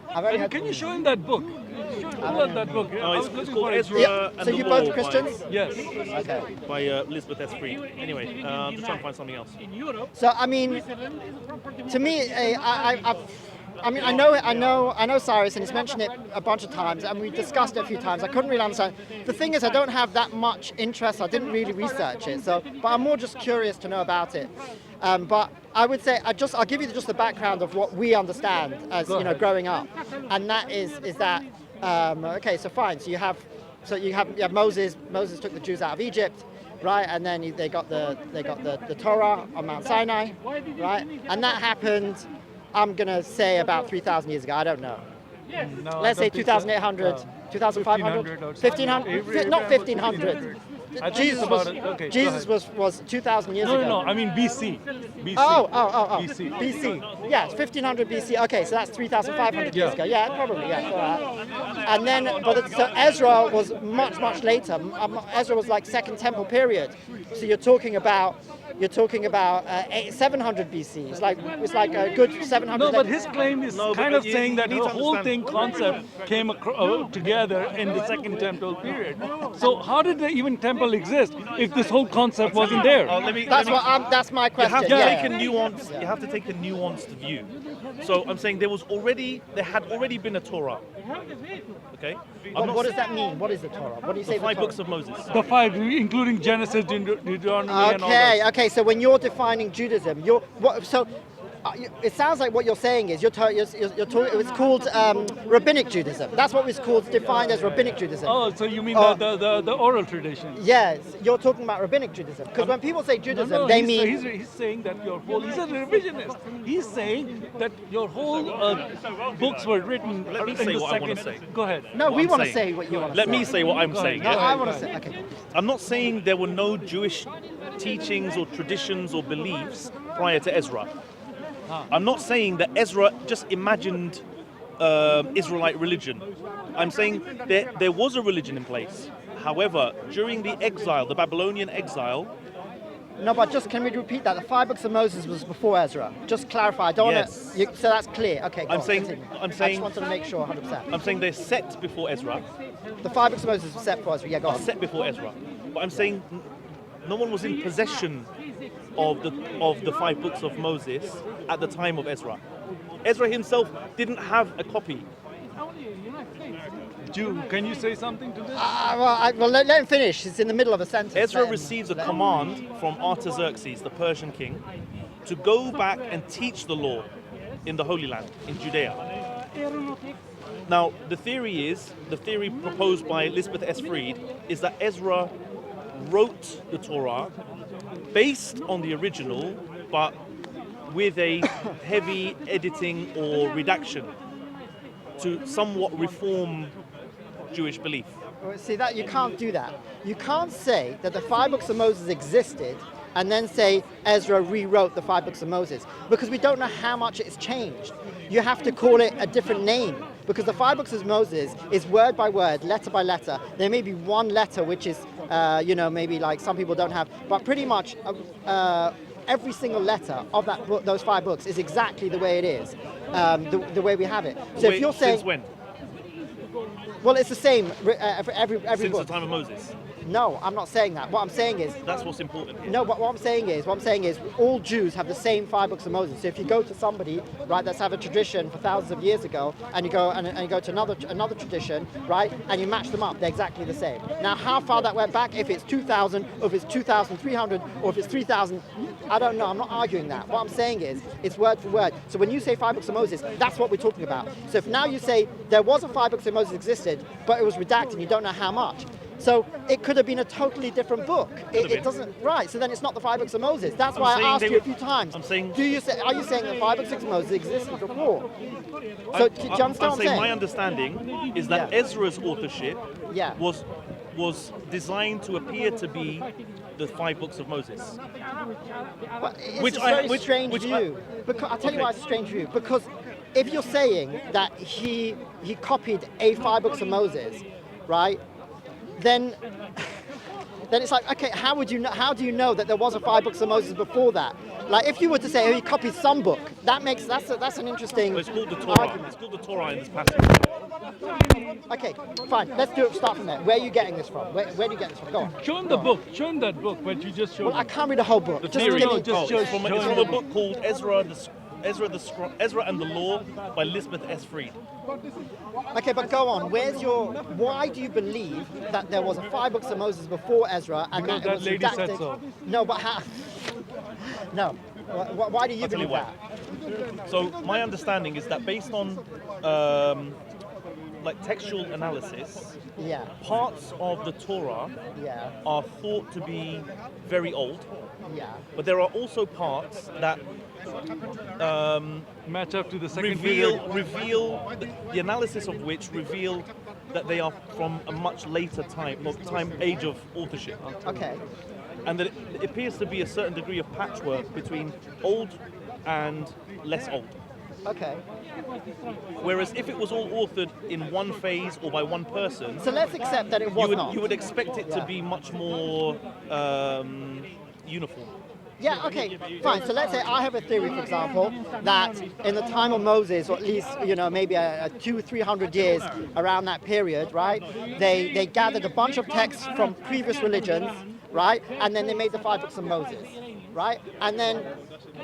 I've only heard Can from you show him that book? Pull out that book. I Oh, was it's looking called for it. Ezra Yeah, and so the you Law both Christians? Yes. Okay. by Elizabeth S. Freed. Anyway, I'm just trying to find something else. So I mean, to me, I know Cyrus, and he's mentioned it a bunch of times, and we discussed it a few times. I couldn't really understand. The thing is, I don't have that much interest. I didn't really research it, but I'm more just curious to know about it. But I would say I'll give you just the background of what we understand as growing up, and that is that okay. So fine. So you have Moses. Moses took the Jews out of Egypt. Right, and then they got the Torah on Mount Sinai, right, and that happened. I'm gonna say about 3,000 years ago. I don't know. No, Let's I say don't think so. 2,800, 2,500, 1,500, not 1,500. I think it's about it. Okay, go Jesus ahead. was 2,000 years No, ago. I mean BC. Oh. BC. BC. Yeah, it's 1500 BC. Okay, so that's 3,500 years Yeah. ago. Yeah, probably. Yeah. All right. And then, so Ezra was much later. Ezra was like Second Temple period. So you're talking about 700 BC. It's like a good 700. No, but his claim is No, kind but of you saying that need the to whole understand- concept came together in the Second Temple period. So how did the even temple exist if this whole concept wasn't there? That's my You question. have to yeah. take a nuance. You have to take a nuanced view. So I'm saying there had already been a Torah. Okay. What does that mean? What is the Torah? What do you say? The 5 Torah? books of Moses. The 5, including Genesis, Deuteronomy, and all that. Okay. So when you're defining Judaism, it sounds like what you're saying is you're talking. It's called rabbinic Judaism. That's what was defined as rabbinic Judaism. Oh, so you mean the oral tradition? Yes, you're talking about rabbinic Judaism. Because when people say Judaism, No, they he's, mean. he's saying that he's a revisionist. He's saying that your whole books were written Let me in say the what I wanna second. say. Go ahead. No, what we I'm want to saying. say what you want to Let say. me say what I'm saying. No, yeah? I want to say. Okay. I'm not saying there were no Jewish teachings or traditions or beliefs prior to Ezra. I'm not saying that Ezra just imagined Israelite religion. I'm saying there was a religion in place. However, during the exile, the Babylonian exile, No, but just can we repeat that? The 5 books of Moses was before Ezra. Just clarify. I don't Yes. want to. So that's clear. Okay. Go I'm on, saying- continue. I'm I saying- just wanted to make sure 100%. I'm saying they're set before Ezra, The 5 books of Moses were set before Ezra. Yeah, go on. set before Ezra. But I'm saying no one was in possession of the 5 books of Moses at the time of Ezra. Ezra himself didn't have a copy. Jew, can you say something to this? Well, let him finish. He's in the middle of a sentence. Ezra Let him- receives a let him- command from Artaxerxes, the Persian king, to go back and teach the law in the Holy Land, in Judea. Now, the theory proposed by Elizabeth S. Freed is that Ezra wrote the Torah based on the original, but with a heavy editing or redaction to somewhat reform Jewish belief. Well, see that you can't do that. You can't say that the 5 books of Moses existed and then say Ezra rewrote the 5 books of Moses, because we don't know how much it's changed. You have to call it a different name, because the 5 books of Moses is word by word, letter by letter. There may be one letter which is, maybe like some people don't have, but pretty much every single letter of that book, those 5 books, is exactly the way it is, the way we have it. So if you're saying, Since when? well, it's the same for every Since book. the time of Moses. No, I'm not saying that. What I'm saying is, That's what's important here. no, but what I'm saying is, all Jews have the same 5 books of Moses. So if you go to somebody, right, that's have a tradition for thousands of years ago, and you go and you go to another tradition, right, and you match them up, they're exactly the same. Now, how far that went back, if it's 2,000, or if it's 2,300, or if it's 3,000, I don't know. I'm not arguing that. What I'm saying is, it's word for word. So when you say 5 books of Moses, that's what we're talking about. So if now you say there was a 5 books of Moses existed, but it was redacted, you don't know how much. So it could have been a totally different book. It doesn't, right? So then it's not the 5 books of Moses. That's why I asked you a few times. I'm saying. Are you saying that 5 books of Moses existed before? So do you understand what I'm saying? My understanding is that Yeah. Ezra's authorship Yeah. was designed to appear to be the 5 books of Moses. But it's Which a I- very which- strange which I- view. Because I'll tell you Okay. why it's a strange view. Because if you're saying that he copied a 5 books of Moses, right? Then it's like, okay, how do you know that there was a 5 books of Moses before that? Like, if you were to say, oh, he copied some book, that's an interesting Well, it's called the Torah. argument. It's called the Torah in this passage. Okay, fine. Let's start from there. Where are you getting this from? Where do you get this from? Go on. Show him the book. Show him that book, what you just showed Well, I him. can't read the whole book. The Just theory. give me- It's from Show a him. book called Ezra and the Law by Elizabeth S. Freed. Okay, but go on. Why do you believe that there was a 5 books of Moses before Ezra and Because that it was that lady redacted? said so. No, but how? No. Why do you I'll tell you believe why. that? So my understanding is that based on textual analysis, Yeah, parts of the Torah yeah, are thought to be very old, yeah. but there are also parts that Match up to the second reveal the analysis of which reveal that they are from a much later age of authorship, Okay. and that it appears to be a certain degree of patchwork between old and less old. Okay. Whereas if it was all authored in one phase or by one person, So let's accept that it was not. you would expect it to Yeah. be much more uniform. Yeah, okay, fine. So let's say I have a theory, for example, that in the time of Moses, or at least, maybe a 200-300 years around that period, right, they gathered a bunch of texts from previous religions, right, and then they made the 5 books of Moses, right? And then,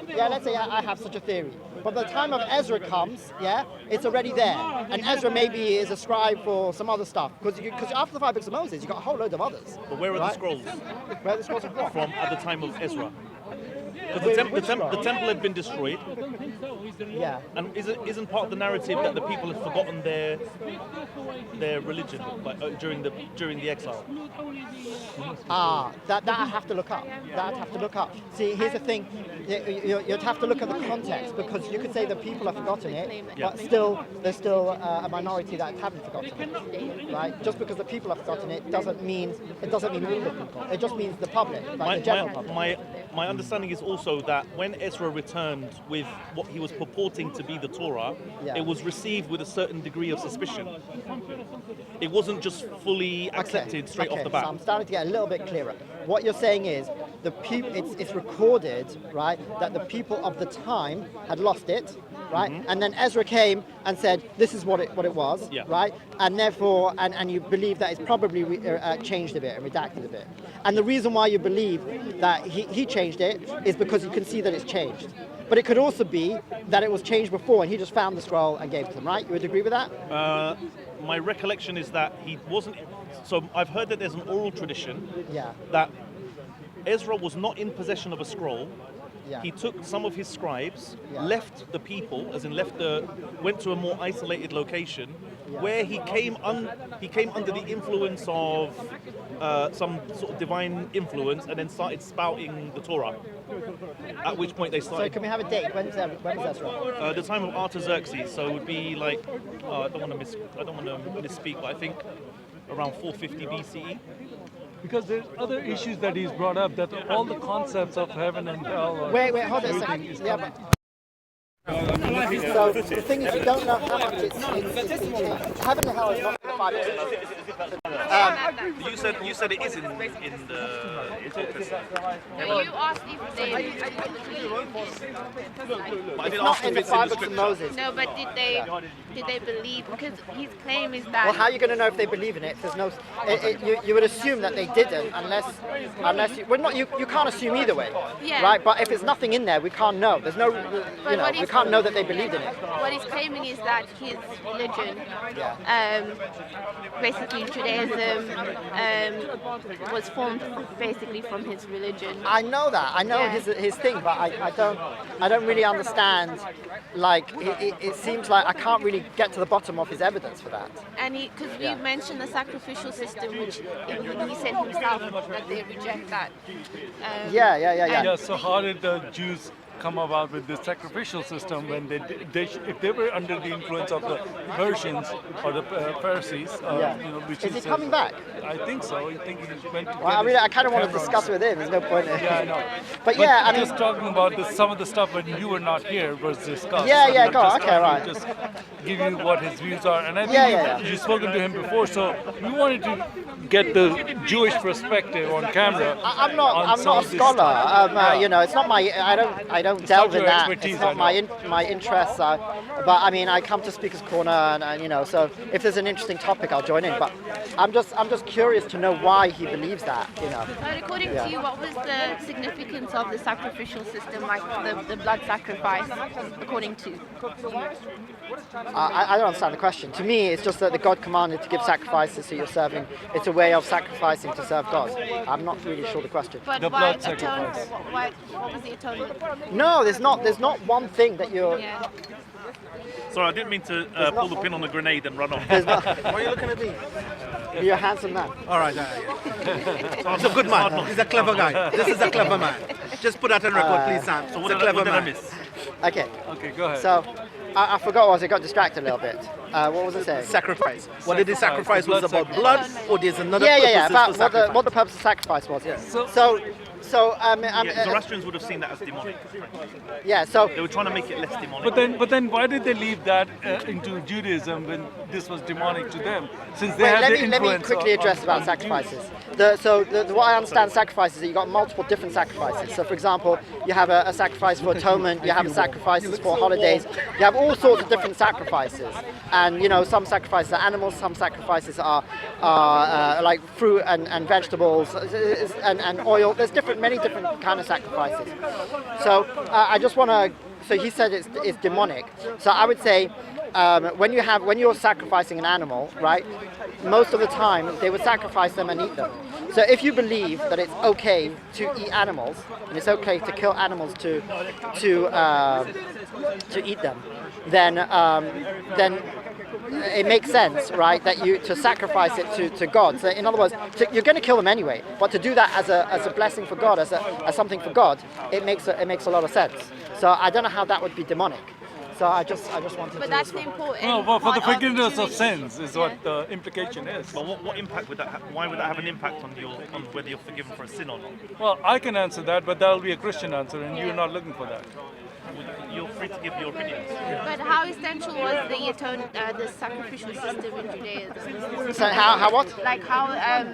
yeah, let's say I have such a theory. But by the time of Ezra comes, yeah, it's already there. And Ezra maybe is a scribe for some other stuff. Because after the 5 books of Moses, you've got a whole load of others. But where are the right? scrolls Where are the scrolls of what? from at the time of Ezra? Because Which the scroll? temple had been destroyed, Yeah. and isn't part of the narrative that the people had forgotten their religion during the exile? That I have to look up. That I have to look up. See, here's the thing. You'd have to look at the context, because you could say that people have forgotten it, Yeah. but there's still a minority that haven't forgotten it, right? Just because the people have forgotten it doesn't mean all the people. It just means the public, like the general public. my understanding is also that when Ezra returned with what he was purporting to be the Torah, Yeah. it was received with a certain degree of suspicion. It wasn't just fully accepted straight off the bat. So I'm starting to get a little bit clearer. What you're saying is it's recorded, right, that the people of the time had lost it, right? And then Ezra came and said, this is what it was, Yeah. right? And therefore, and you believe that it's probably changed a bit and redacted a bit. And the reason why you believe that he changed it is because you can see that it's changed. But it could also be that it was changed before and he just found the scroll and gave it to them, right? You would agree with that? My recollection is that he wasn't. So I've heard that there's an oral tradition Yeah. that Ezra was not in possession of a scroll. Yeah. He took some of his scribes, Yeah. left the people, as in went to a more isolated location, Yeah. where he came under the influence of some sort of divine influence, and then started spouting the Torah. At which point they So started. can we have a date? When is Ezra? The time of Artaxerxes, so it would be like I don't want to misspeak, but I think around 450 BCE. Because there's other issues that he's brought up, that all the concepts of heaven and hell. Wait, hold on a second. Yeah, but so the thing is, you don't know how much it's changed. Heaven and hell is not in the Bible. You said it is in the Old Testament. No, you asked if they. But I didn't Not ask in if the it's in the Bible to scripture. Moses. No, but did they believe? Because his claim is that. Well, how are you going to know if they believe in it? If there's no, you would assume that they didn't, unless you. Well, not you can't assume either way, Yeah. right? But if there's nothing in there, we can't know. There's no, we can't know that they believed in it. What he's claiming is that his religion, Yeah. basically Judaism, was formed basically from his religion. I know that. I know Yeah. his thing, but I don't really understand. Like it seems like I can't really get to the bottom of his evidence for that. And because we Yeah. mentioned the sacrificial system, which he said himself that they reject that. Yeah. Yeah, so how did the Jews come about with this sacrificial system when if they were under the influence of the Persians or the Pharisees? Which Is he coming back? I think so. I think he went to Well, I kind of want to discuss with him. There's no point. Yeah, I know. But yeah, I mean, just talking about some of the stuff when you were not here was discussed. Yeah, I'm go on. just Okay, trying right. to Just give you what his views are, and I think Yeah. you've spoken to him before, so we wanted to get the Jewish perspective on camera. I'm on not some a of this scholar. stuff. It's not my. I don't delve in your that. expertise, It's not I know. my interests. But I mean, I come to Speaker's Corner, and so if there's an interesting topic, I'll join in. But I'm just curious to know why he believes that. But according to you, what was the significance of the sacrificial system, like the blood sacrifice, according to? I don't understand the question. To me, it's just that the God commanded to give sacrifices so you're serving. It's a way of sacrificing to serve God. I'm not really sure the question. But The why blood atone? sacrifice. What was the atonement? No, there's not one thing that you're. Yeah. Sorry, I didn't mean to pull the pin on the grenade and run off. There's not. Why are you looking at me? You're a handsome man. All right. He's a good man. He's a clever guy. This is a clever man. Just put that on record, please, Sam. So He's a clever what did I man. miss? Okay. Okay, go ahead. So, I forgot what it was. I got distracted a little bit. What was it saying? Sacrifice. What did the Sacrifice, sacrifice was the blood about? Blood, or there's another Yeah. purposes About for sacrifice? what the purpose of sacrifice was. Yeah. Yeah, Zoroastrians would have seen that as demonic. So They were trying to make it less demonic. But then, why did they leave that into Judaism when this was demonic to them? Since they wait, had let the me influence quickly on- address on about Jews. sacrifices. What I understand sacrifices is that you got multiple different sacrifices. So, for example, you have a sacrifice for atonement, you have sacrifices for holidays, you have all sorts of different sacrifices. And some sacrifices are animals, some sacrifices are like fruit and vegetables and oil. There's many different kind of sacrifices. So I just want to. So he said it's demonic. So I would say when you're sacrificing an animal, right? Most of the time they would sacrifice them and eat them. So if you believe that it's okay to eat animals and it's okay to kill animals to eat them, then it makes sense, right, that to sacrifice it to God. So in other words, you're going to kill them anyway, but to do that as a blessing for God, as something for God, it makes a lot of sense. So I don't know how that would be demonic. So I just wanted But to. that's the important. No, but for the part forgiveness of Jewish- sins is Yeah. what the implication is. But what impact would that why would that have an impact on whether you're forgiven for a sin or not? Well, I can answer that, but that will be a Christian answer, and Yeah. you're not looking for that. You're free to give your opinions. But how essential was the sacrificial system in Judaism? So how what? Like how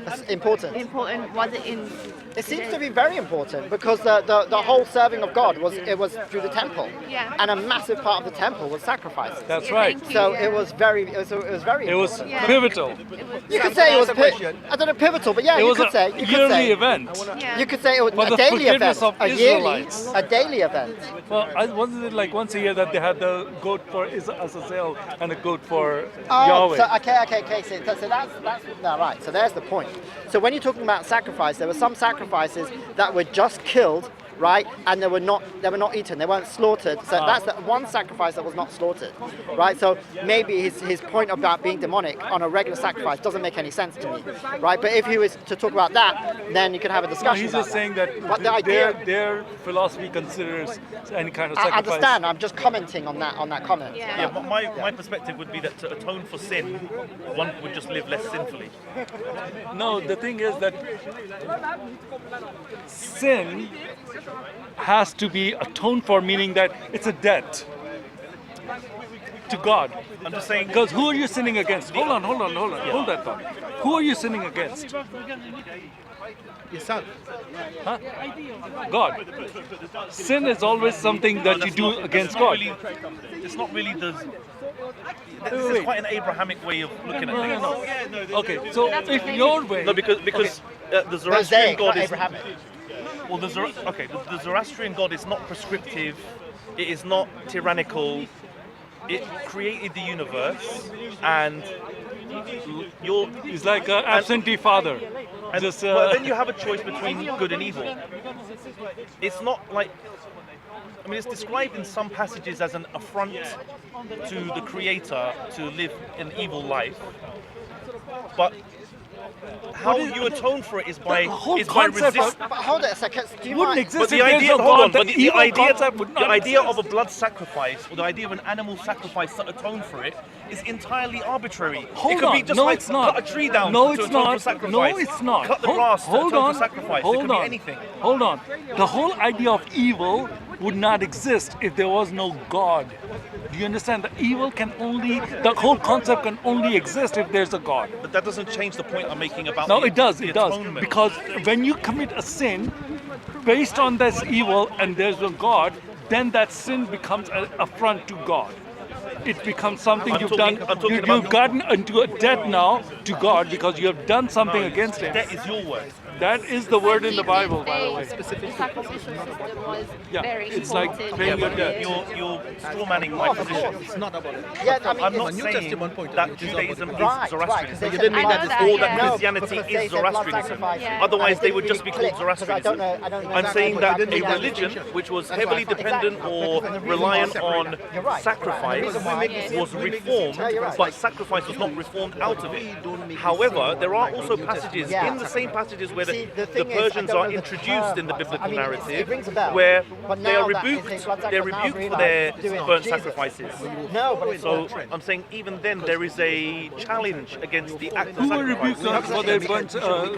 That's important. important was it in? It seems to be very important because the whole serving of God was through the temple, Yeah. and a massive part of the temple was sacrifices. That's Yeah, right. thank you, So yeah. it was very very It was important. Yeah. pivotal. You could say it was question. I don't know pivotal, but yeah, It you was could say a you could yearly say event. Yeah. you could say it was For a the daily forgiveness event, of a yearly, Israelites. a daily event. Well, wasn't it like once a year that they had the goat for Azazel and a goat for Oh, Yahweh? so okay. So that's no, right. So there's the point. So when you're talking about sacrifice, there were some sacrifices that were just killed, right, and they were not eaten. They weren't slaughtered. So that's the one sacrifice that was not slaughtered, right? So maybe his point about being demonic on a regular sacrifice doesn't make any sense to me, right? But if he was to talk about that, then you could have a No, discussion. he's about just saying that But the idea, their philosophy considers any kind of I sacrifice. understand. I'm just commenting on that comment. Yeah. Yeah, but my perspective would be that to atone for sin, one would just live less sinfully. No, the thing is that sin has to be atoned for, meaning that it's a debt to God. I'm just saying, Because who are you sinning against? Hold on. Hold that thought. Who are you sinning against? Yourself. Huh? God. Sin is always something that you do against God. It's not really the. This is quite an Abrahamic way of looking at things. No. Okay, so if your way. No, because the Zoroastrian Mosaic, God not is Abrahamic. well, the Zoroastrian God is not prescriptive. It is not tyrannical. It created the universe, and you're. He's like an absentee father. And Just, well, then you have a choice between good and evil. It's not like. I mean, it's described in some passages as an affront to the Creator to live an evil life. But how you atone for it is by whole resist. concept of- But hold it a second. Do you wouldn't mind? exist But the if there's idea, no hold God. on, but the evil idea, concept would not the idea exist. of a blood sacrifice or the idea of an animal sacrifice to atone for it is entirely arbitrary. Hold it could on. be just No, like it's not. cut a tree down No, to it's atone not. for sacrifice. No, it's not. Cut the grass to hold atone on. for sacrifice. Hold it could on. be anything. Hold on. The whole idea of evil would not exist if there was no God. Do you understand? The whole concept can only exist if there's a God. But that doesn't change the point I'm making about No, the, it does. the It does. atonement. Because when you commit a sin based on this evil and there's a God, then that sin becomes an affront to God. It becomes something I'm you've talking- done. I'm talking You've about- gotten into a debt now to God because you have done something No, against Him. That is your word. That is the word in the Bible, by the way. The sacrificial system was Yeah, very it's like important. paying your debt. You're straw manning my position. It's not about it. Yeah, I mean, I'm not New saying Testament point of that view, it's Judaism not is Right, Zoroastrianism. right. You didn't mean I that know it's that, Or that yeah. Christianity because is they said blood Zoroastrianism. sacrifice. Yeah. Otherwise, And they it would didn't just be really called click, 'cause I don't Zoroastrianism. know I'm exactly saying what that that a means. religion which was That's heavily why I- dependent Exactly. or Because the reason reliant why- on You're right. sacrifice Right. was reformed, Yeah, you're right. but sacrifice was not reformed out of it. However, there are also passages Yeah. in the same passages where See, the thing is, Persians I don't are know the introduced term, in the right? biblical I mean, narrative, it rings a bell. where But they are now that rebuked. it's blood They're sacrifice, now rebuked for I've their realised doing burnt Jesus. sacrifices. No, but it's So not. I'm saying even then there is a challenge against the act of Who were rebuked sacrifice. for their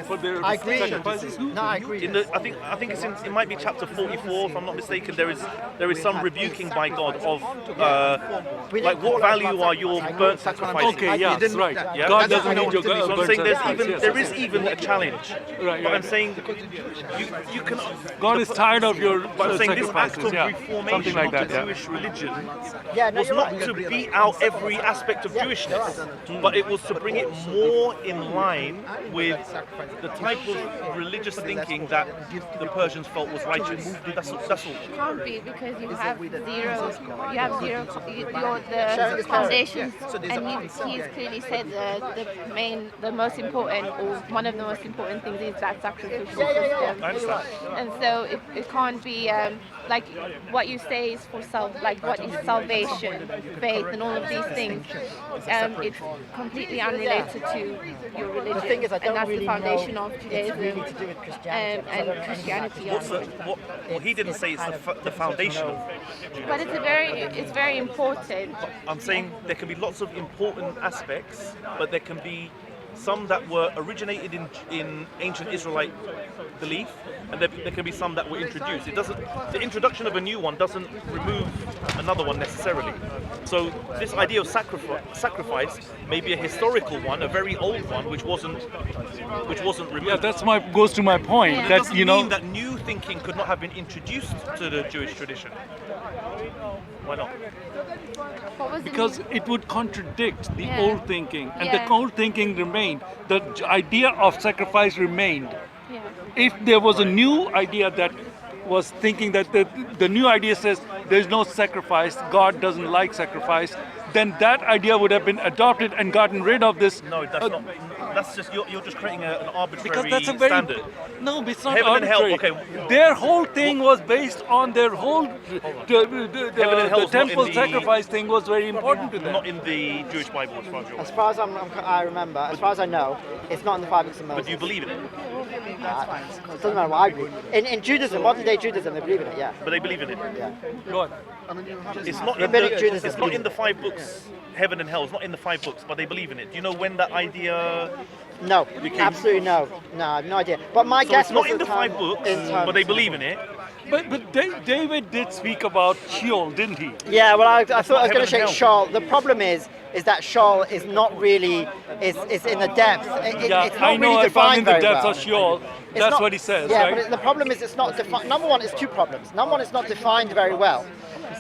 for their I agree. sacrifices? Who? No, I agree. I think it's it might be chapter 44 if I'm not mistaken. There is some rebuking by God of like what value are your burnt sacrifices? Okay, yeah, didn't- right. Yeah. God That's doesn't what I need your wanted to be- So I'm burnt saying sacrifice. there is even a challenge. Right, But I'm right. saying you can. God is tired of your But I'm saying this act sacrifices. of Yeah, reformation something like of that. the Yeah. Jewish religion Yeah, no, was you're not right. to beat out every aspect of Jewishness, but it was to bring it more in line with the type of religious thinking that the Persians felt was righteous. That's all. Can't be because you have zero. The foundations, and he's clearly said the most important or one of the most important things is that sacrificial system. I understand. And so it can't be like what you say is for like what is salvation, faith, and all of these things. It's completely unrelated to your religion, The thing is, I don't and that's really the foundation know of Judaism it's really to do with Christianity. and Christianity. What he didn't say is the foundation of But it's very important. I'm saying there can be lots of important aspects, but there can be some that were originated in ancient Israelite belief, and there can be some that were introduced. The introduction of a new one doesn't remove another one necessarily. So this idea of sacrifice may be a historical one, a very old one, which wasn't removed. Yeah, goes to my point. Yeah. That doesn't mean that new thinking could not have been introduced to the Jewish tradition. Why not? What was Because it would contradict the Yeah. old thinking, and Yeah. the old thinking remained. The idea of sacrifice remained. Yeah. If there was a new idea that was thinking that the new idea says there's no sacrifice, God doesn't like sacrifice, then that idea would have been adopted and gotten rid of this. No, that's not. That's just you're just creating an arbitrary Because that's a very standard. no, it's not Heaven and hell, arbitrary. okay. Their whole thing was based on their whole Heaven and hell the is not temple in the- sacrifice thing was very important to them. Not in the Jewish Bible, as far as you're As aware. far as I remember, as far as I know, it's not in the 5 books of Moses. But do you believe in it? It doesn't matter what I believe. In Judaism, modern day Judaism, they believe in it, yeah. But they believe in it. Yeah. Go on. It's not in Rabbinic the, Judaism it's not believes in the it. 5 books. Heaven and hell. It's not in the 5 books, but they believe in it. Do you know when that idea? No, absolutely no. No, I have no idea. But my So guess it's not was in the time- 5 books, in terms- but they believe in it. But David did speak about Sheol, didn't he? Yeah, well, I thought I was going heaven to say and Sheol. The problem is that Sheol is not really, it's in the depths. Yeah, It's not I know. really If I'm in defined the very depths well. of Sheol, It's that's not- what he says, yeah, right? but the problem is it's not defined. Number one, it's 2 problems. Number one, it's not defined very well.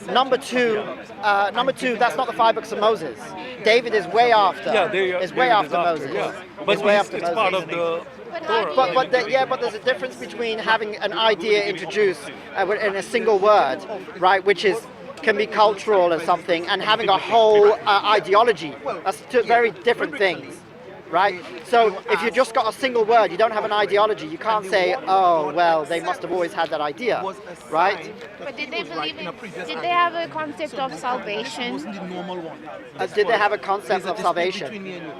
Number two, that's not the 5 books of Moses. David is way after. Is way David after is Moses. Yeah. But It's way it's after part Moses. of the Torah. But there's a difference between having an idea introduced in a single word, right, which can be cultural or something, and having a whole ideology. That's 2 very different things, right? So if you just got a single word, you don't have an ideology. You can't say, oh well, they must have always had that idea, right? But did they believe in? Did they have a concept of salvation? Did they have a concept of salvation?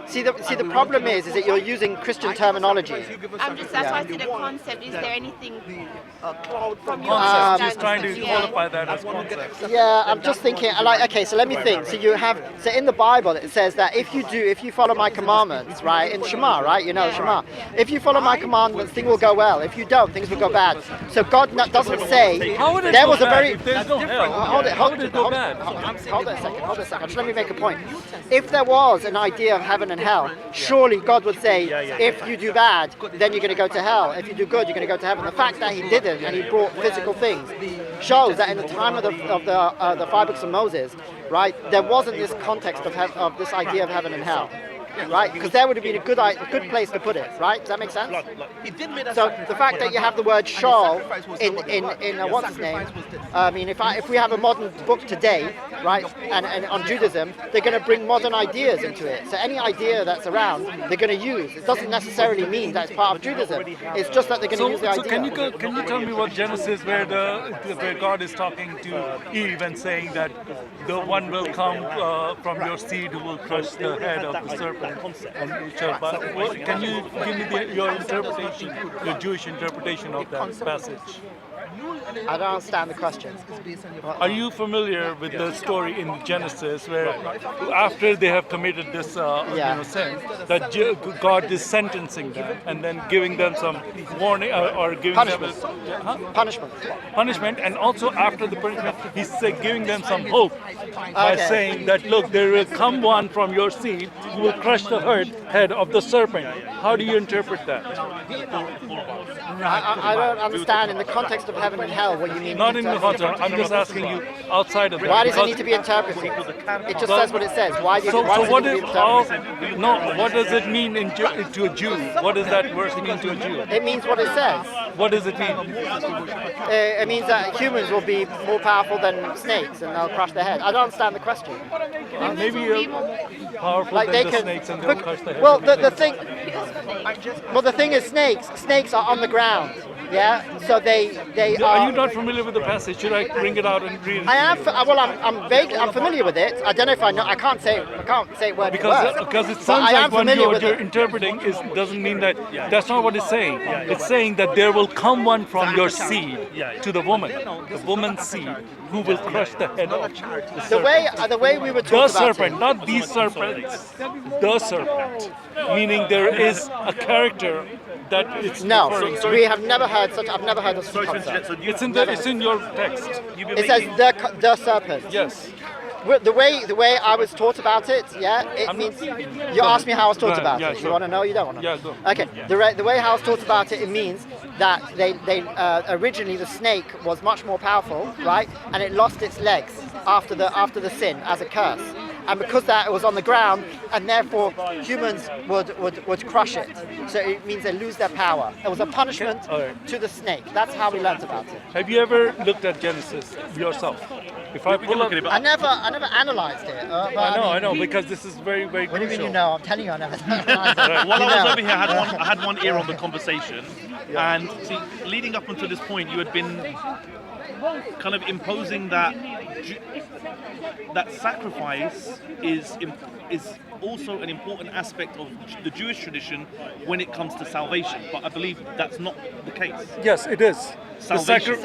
See, the problem is that you're using Christian terminology. That's why I said a concept. Is there anything from your Concept. understanding? Just trying to Yeah. qualify that as concept. Yeah, I'm just thinking. Okay, so let me think. So in the Bible it says that if you follow my commandments, right, in Shema, right, you know Shema. If you follow my commandments, things will go well. If you don't, things will go bad. So God doesn't say. How would it There go was a bad very. if there's no hell? Hold it. How would it go bad? Hold it a second. Just let me make a point. If there was an idea of heaven and hell, surely God would say, if you do bad, then you're going to go to hell. If you do good, you're going to go to heaven. The fact that He didn't and He brought physical things shows that in the time of the 5 books of Moses, right, there wasn't this context of this idea of heaven and hell. Right, because there would have been a good place to put it, right? Does that make sense? So the fact that you have the word Sheol in what's his name? I mean, if we have a modern book today, right, and on Judaism, they're going to bring modern ideas into it. So any idea that's around, they're going to use. It doesn't necessarily mean that it's part of Judaism. It's just that they're going to use the idea. So can you tell me what Genesis, where God is talking to Eve and saying that the one will come from your seed who will crush the head of the serpent? And can you give me your interpretation, your Jewish interpretation of that passage? I don't understand the question. Are you familiar with the story in Genesis where after they have committed this sin, that God is sentencing them and then giving them some warning or giving Punishment. them Punishment. and also after the punishment, He's giving them some hope by Okay. saying that, look, there will come one from your seed who will crush the head of the serpent. How do you interpret that? I don't understand in the context of heaven and hell what you mean. Not in the context. I'm just asking you outside of that. Why does it because- need to be interpreted? It just says what it says. Why does So it what need to is be interpreted? what does it mean to a Jew? What does that verse mean to a Jew? It means what it says. What does it mean? It means that humans will be more powerful than snakes and they'll crush their head. I don't understand the question. Maybe powerful Like than can. snakes and they'll crush the head. Well, of the the thing. Well, the thing is, snakes are on the ground. Yeah. So they Are you not familiar with the passage? Should I bring it out and read it? I am. Well, I'm familiar with it. I don't know if I know. I can't say it word for word. Because it But sounds I am like when familiar with you're it. interpreting doesn't mean that that's not what it's saying. It's saying that there will come one from your seed to the woman's seed, who will crush the head off The way we were the talking about serpent, it. not the serpents. The serpent, meaning there is a character that it's No, referring. we have never heard such. I've never heard of such Sorry to concept. interject. So It's in your text. It says the serpent. Yes. The way I was taught about it, it means you asked me how I was taught about it. Sure. You want to know? You don't want to? Yeah, go. Okay. The way how I was taught about it, it means that they originally the snake was much more powerful, right? And it lost its legs after the sin as a curse. And because that it was on the ground, and therefore humans would crush it. So it means they lose their power. It was a punishment to the snake. That's how we learnt about it. Have you ever looked at Genesis yourself? If I pull up, I never analysed it. I know, because this is very, very What do you mean crucial. you know? I'm telling you, I never analysed it. While You I was know. over here, I had one ear on the conversation, and see, leading up until this point, you had been kind of imposing that sacrifice is also an important aspect of the Jewish tradition when it comes to salvation. But I believe that's not the case. Yes, it is. Salvation.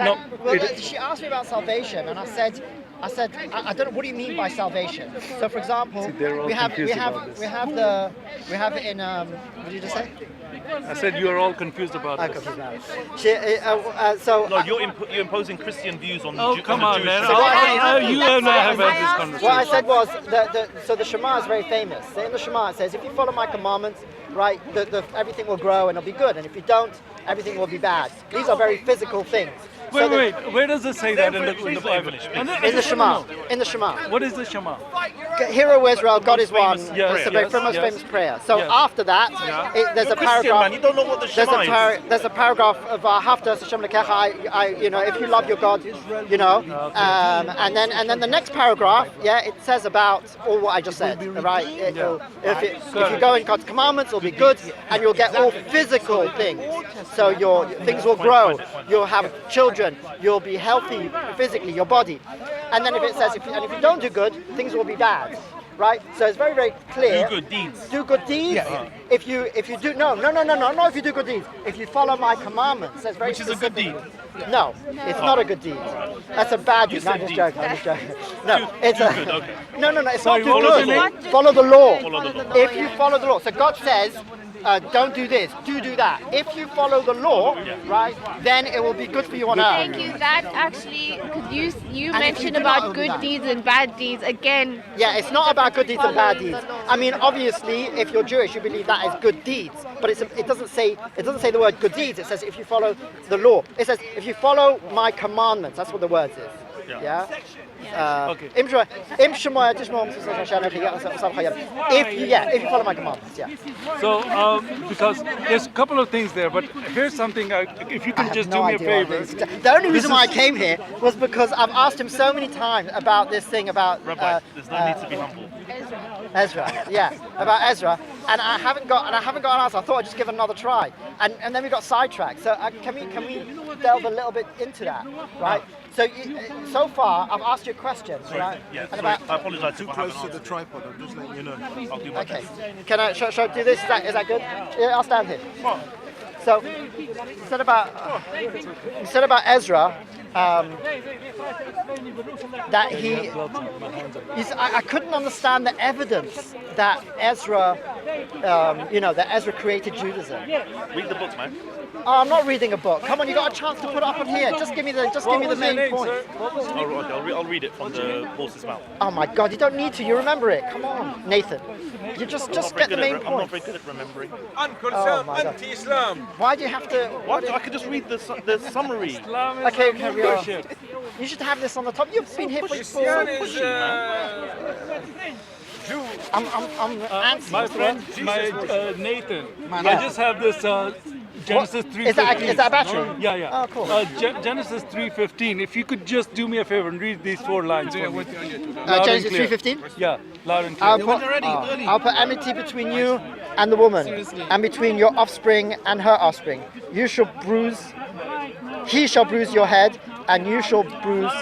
She asked me about salvation, and I said, I don't know. What do you mean by salvation? So, for example, See, they're all confused about this. we have it in what did you just say? I said you are all confused about I'm this. confused now. So No, you're imposing Christian views on the Oh, Jew- come on on, the man. Jewish You and I have had this conversation. what I said was so the Shema is very famous. So in the Shema it says, if you follow my commandments, right, everything will grow and it'll be good, and if you don't, everything will be bad. These are very physical things. So Wait, where does it say that in the Bible? In the Shema. In the Shema. What is the Shema? Hear, O Israel, God is one. Yes, It's the very most yes. famous prayer. So Yes. after that, there's a Christian, paragraph. man, you don't know what the Shema is. There's a paragraph of Haftar Hashem Lekecha. If you love your God, and then the next paragraph, it says about all what I just said, right? If you go in God's commandments, it'll be good, and you'll get all physical things. So your things will grow. You'll have children. You'll be healthy physically, your body. And then if it says, if you don't do good, things will be bad. Right? So it's very, very clear. Do good deeds. Do good deeds. If you do not if you do good deeds. If you follow my commandments, that's very Which is a good specific. deed. No, it's not a good deed. That's a bad deed. No, I'm said just deed. joking. I'm just joking. No, it's do a good, okay. No, it's Sorry, not do what was good. your name? Follow the law. Follow the law. If you follow the law, so God says, don't do this, do that. If you follow the law, right, then it will be good for you on earth. Thank you. That actually, because you And if you mentioned do not about do good that- deeds and bad deeds again. Yeah, it's not about good deeds and bad deeds. I mean, obviously, if you're Jewish, you believe that is good deeds. But it doesn't say the word good deeds. It says if you follow the law. It says if you follow my commandments. That's what the word is. Yeah. Okay. If you follow my commandments, yeah. So, because there's a couple of things there, but here's something, if you I can have just no do me a idea what favor. it is. The only reason why I came here was because I've asked him so many times about this thing about Rabbi, there's no need to be humble. Ezra, about Ezra, and I haven't got an answer. I thought I'd just give it another try, and then we got sidetracked. So can we delve a little bit into that, right? So so far I've asked you questions, right? Yeah, And sorry, I apologise if I haven't Close to the answered. tripod, I'm just letting you know. I'll do my okay. best. Can I? Shall I do this? Is that good? Yeah, I'll stand here. So you said about Ezra. That I couldn't understand the evidence that Ezra, that Ezra created Judaism. Read the books, man. Oh, I'm not reading a book. Come on, you got a chance to put it up on here. Just give me the main point. I'll read it from the horse's mouth. Oh my God, you don't need to. You remember it. Come on, Nathan. You just get the main I'm not point. very good at remembering. Oh my God. Why do you have to? What? I could just read the summary. Okay, carry on. You should have this on the top. You've been here before. I'm My friend, Nathan, I just have this Genesis 3:15. Is that a battery? Yeah, yeah. Oh, cool. Genesis 3:15. If you could just do me a favor and read these 4 lines for me. Genesis 3:15. Yeah, loud and clear. I'll put enmity between you and the woman, and between your offspring and her offspring. He shall bruise your head, and you shall bruise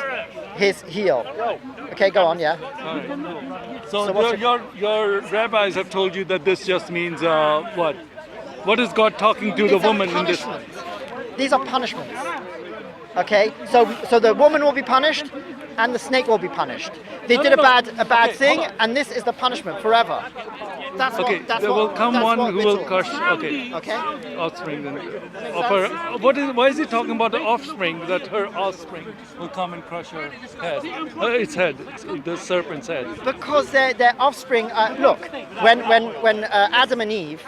his heel. Okay, go on, yeah. So your rabbis have told you that this just means what? What is God talking to the It's a woman in this? punishment. These are punishments. Okay, so the woman will be punished, and the snake will be punished. They did a bad thing, and this is the punishment forever. That's Okay, what. That's there what, will come that's one what who we're will taught. crush. Okay, Okay. offspring then of her. Why is he talking about the offspring? That her offspring will come and crush her head. Its head, the serpent's head. Because their offspring. Look, when Adam and Eve,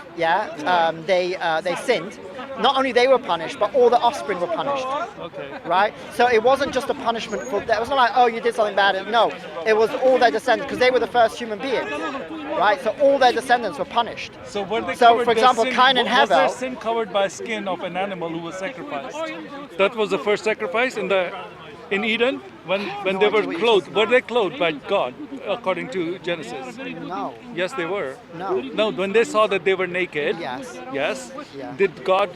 they sinned. Not only they were punished, but all the offspring were punished. Okay. Right? So it wasn't just a punishment for that. It was not like, oh, you did something bad. No, it was all their descendants, because they were the first human beings. Right? So all their descendants were punished. So were they So, covered for example, by sin, Cain and was their Havel- sin covered by skin of an animal who was sacrificed? That was the first sacrifice in Eden when they were idea what you're clothed. talking Were they clothed by God according to Genesis? No. Yes, they were. No. No, when they saw that they were naked. Yes. Yes. Yeah. Did God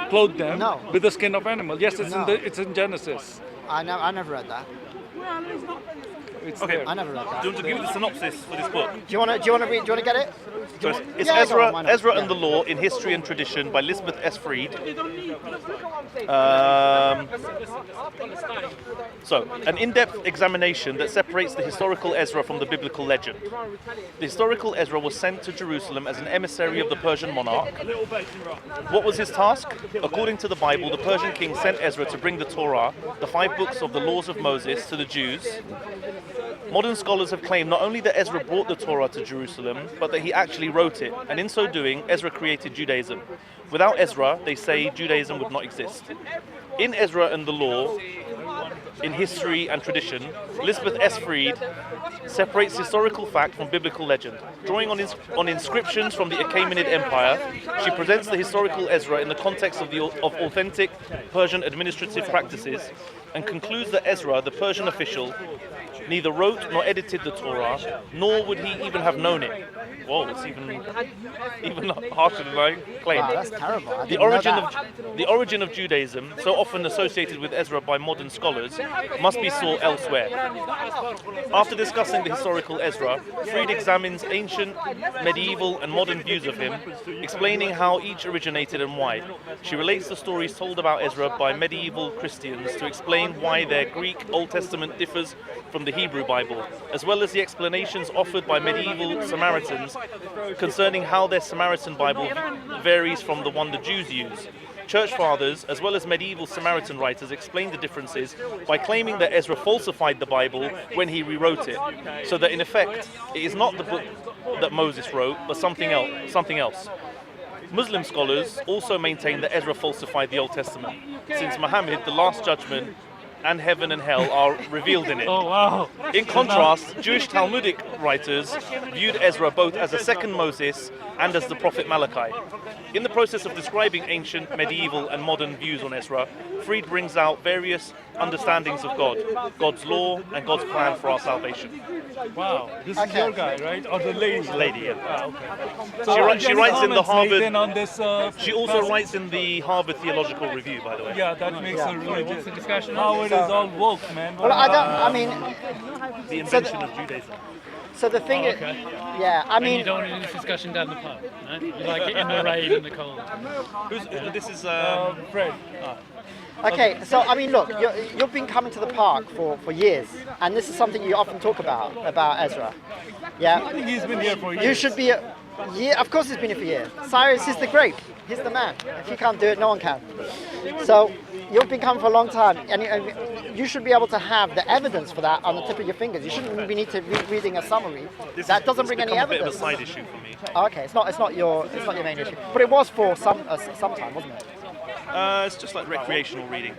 clothe them No. with the skin of animal? Yes, No. it's in Genesis. I never read that. It's Okay. there. I never read that. Do you want to give me the synopsis for this book? Do you want to read? Do you want to get it? So it's Yeah, go Ezra, on, why not? Ezra Yeah. and the Law in History and Tradition by Elizabeth S. Fried. So, an in-depth examination that separates the historical Ezra from the biblical legend. The historical Ezra was sent to Jerusalem as an emissary of the Persian monarch. What was his task? According to the Bible, the Persian king sent Ezra to bring the Torah, the 5 books of the laws of Moses, to the Jews. Modern scholars have claimed not only that Ezra brought the Torah to Jerusalem, but that he actually wrote it, and in so doing, Ezra created Judaism. Without Ezra, they say Judaism would not exist. In Ezra and the Law, in History and Tradition, Elizabeth S. Fried separates historical fact from biblical legend. Drawing on inscriptions from the Achaemenid Empire, she presents the historical Ezra in the context of authentic Persian administrative practices, and concludes that Ezra, the Persian official, neither wrote nor edited the Torah, nor would he even have known it. Whoa, it's even harsher than I claimed. Wow, that's terrible. I The didn't know origin that. the origin of Judaism, so often associated with Ezra by modern scholars, must be sought elsewhere. After discussing the historical Ezra, Fried examines ancient, medieval, and modern views of him, explaining how each originated and why. She relates the stories told about Ezra by medieval Christians to explain why their Greek Old Testament differs from the Hebrew Bible, as well as the explanations offered by medieval Samaritans concerning how their Samaritan Bible varies from the one the Jews use. Church fathers, as well as medieval Samaritan writers, explain the differences by claiming that Ezra falsified the Bible when he rewrote it, so that in effect it is not the book that Moses wrote, but something else. Muslim scholars also maintain that Ezra falsified the Old Testament, since Muhammad, the Last Judgment, and heaven and hell are revealed in it. Oh wow! In contrast, Jewish Talmudic writers viewed Ezra both as a second Moses and as the prophet Malachi. In the process of describing ancient, medieval, and modern views on Ezra, Fried brings out various understandings of God, God's law, and God's plan for our salvation. Wow, this is your guy, right? Or the lady? Lady, yeah. Ah, okay. She writes in the Harvard. Then on this, She also writes in the Harvard Theological Review, by the way. Yeah, that makes her religious. Now it is all woke, man. Well, I mean, The invention of Judaism. so the thing is, okay. yeah, I And you mean, don't want this discussion down the pub, no? You like it in the rain and the cold. This is Fred. okay, so I mean, look, you've been coming to the park for years, and this is something you often talk about Ezra. I Yeah, think he's been here for years. you should be. Yeah, of course he's been here for years. Cyrus is the grape. He's the man. If he can't do it, no one can. So you've been coming for a long time, and you should be able to have the evidence for that on the tip of your fingers. You shouldn't be need to reading a summary. That doesn't bring any become a bit of a evidence. side issue for me. Okay, it's not your main issue, but it was for some time, wasn't it? It's just like recreational reading.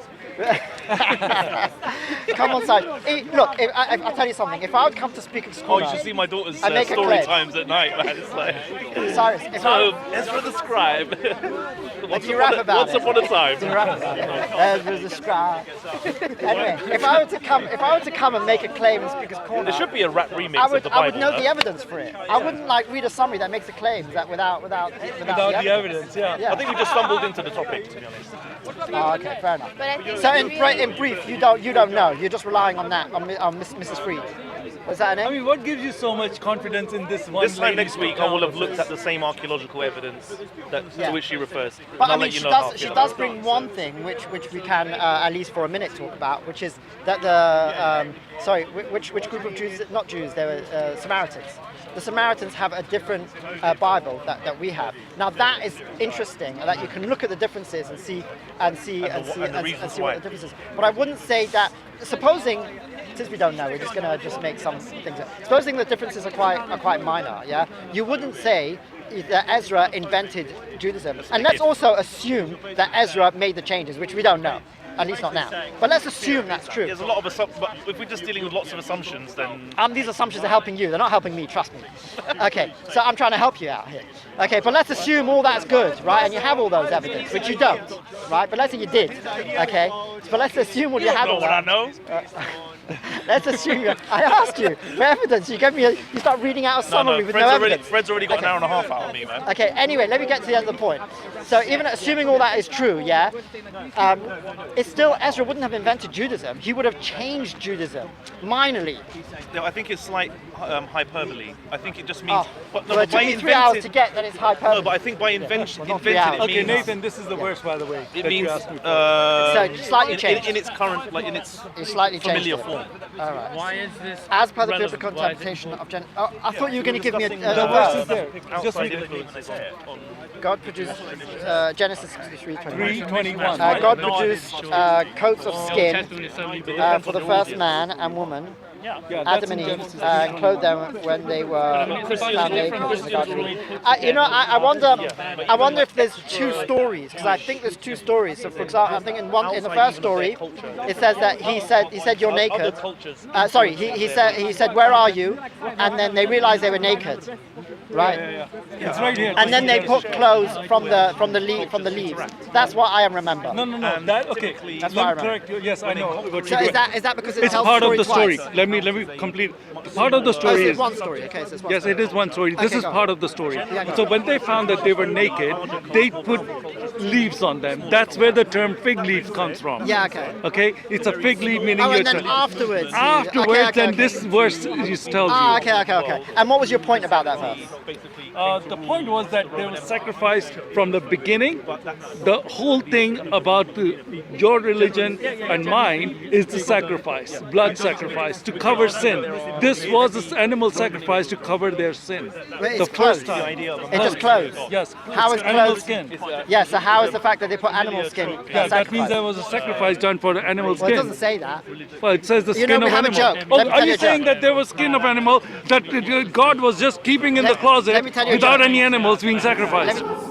Come on, Cyrus. Look, I'll tell you something. If I would come to speak at school, Oh, you should see my daughter's I make a story claim. times at night, man. It's like, Cyrus, if so Ezra the scribe. Do you rap about once it? upon a time. Do you rap about it? Ezra's a scribe. Anyway, if I were to come and make a claim and speak as corner, There should be a rap remix I would of the Bible. know the evidence for it. I wouldn't like read a summary that makes a claim that without Without the evidence, yeah. I think we just stumbled into the topic, to be honest. Oh, okay, fair enough. But I think So it's in brief, you don't know. You're just relying on that on Mrs. Freed. Was that her I name? mean, what gives you so much confidence in this one? This time lady next week, I will have looked at the same archaeological evidence to which she refers. But and I I'll mean, let you know how she does bring one thing which we can at least for a minute talk about, which is that the which group of Jews? Not Jews. They were Samaritans. The Samaritans have a different Bible that we have. Now that is interesting that you can look at the differences and see what the difference is. But I wouldn't say that. Supposing, since we don't know, we're just going to make some things up. Supposing the differences are quite minor, yeah. You wouldn't say that Ezra invented Judaism, and let's also assume that Ezra made the changes, which we don't know. At least not now. But let's assume that's true. There's a lot of assumptions, but if we're just dealing with lots of assumptions, then These assumptions are helping you. They're not helping me, trust me. Okay, so I'm trying to help you out here. Okay, but let's assume all that's good, right? And you have all those evidence, which you don't, right? But let's say you did, okay? But let's assume you have know all what I that. know. Let's assume I asked you for evidence. You you start reading out a summary with no evidence. Fred's already got an hour and a half out of me, man. Okay, anyway, let me get to the end of the point. So even assuming all that is true, yeah, it's still, Ezra wouldn't have invented Judaism. He would have changed Judaism, minorly. No, I think it's slight hyperbole. I think it just means. Well, it took me 3 hours to get that it's hyperbole. No, but I think by invention, Well, not 3 invented it hours. Okay, means. Nathan, this is the verse, by the way. It that you means asked me for. So slightly changed. in its current, like in its It's slightly changed familiar it. form. All right. Why is this As per the relevant? biblical Why is it interpretation of I thought you were going to give me a The verse is verse. there. Just Outside read it. influences on. God produced Genesis 63:21. 3:21. God produced coats of skin for the first man and woman, Yeah, that's Adam and in Eve, Genesis. and clothed them when they were found naked in the Garden of Eden. I wonder if there's two stories, because I think there's two stories. So, for example, I think in the first story, it says that he said you're naked. Sorry, he said where are you? And then they realized they were naked, right? It's right here. And then they put clothes from the leaves. That's what I remember. No. That okay. That's Let what I me remember. correct you. Yes, I know what So you're doing. is that because It's tells part of the story. twice? Let me complete. Part of the Oh, story so is it's one story. Okay, so it's one yes, story. it is one story. This Okay, is go on. part of the story. go So on. when they found that they were naked, they put leaves on them. That's where the term fig leaf comes from. Yeah, okay. Okay, it's a fig leaf meaning Oh, you're and then afterwards. afterwards, okay. and this verse just tells you. Ah, okay. And what was your point about that verse? The point was that there was sacrifice from the beginning. The whole thing about your religion and mine is the sacrifice, blood sacrifice to cover sin. This was an animal sacrifice to cover their sin. Wait, The it's clothes. first time. It's just clothes. Yes. How it's is animal clothes? skin? Yeah. So how is the fact that they put animal skin? Yeah, that means there was a sacrifice done for the animal Well, it skin. doesn't say that. Well, it says the You skin know, we of have a animal. joke. Oh, Let me are tell you you a saying joke. that there was skin of animal that God was just keeping in the closet let me tell you a without joke. any animals being sacrificed? Let me-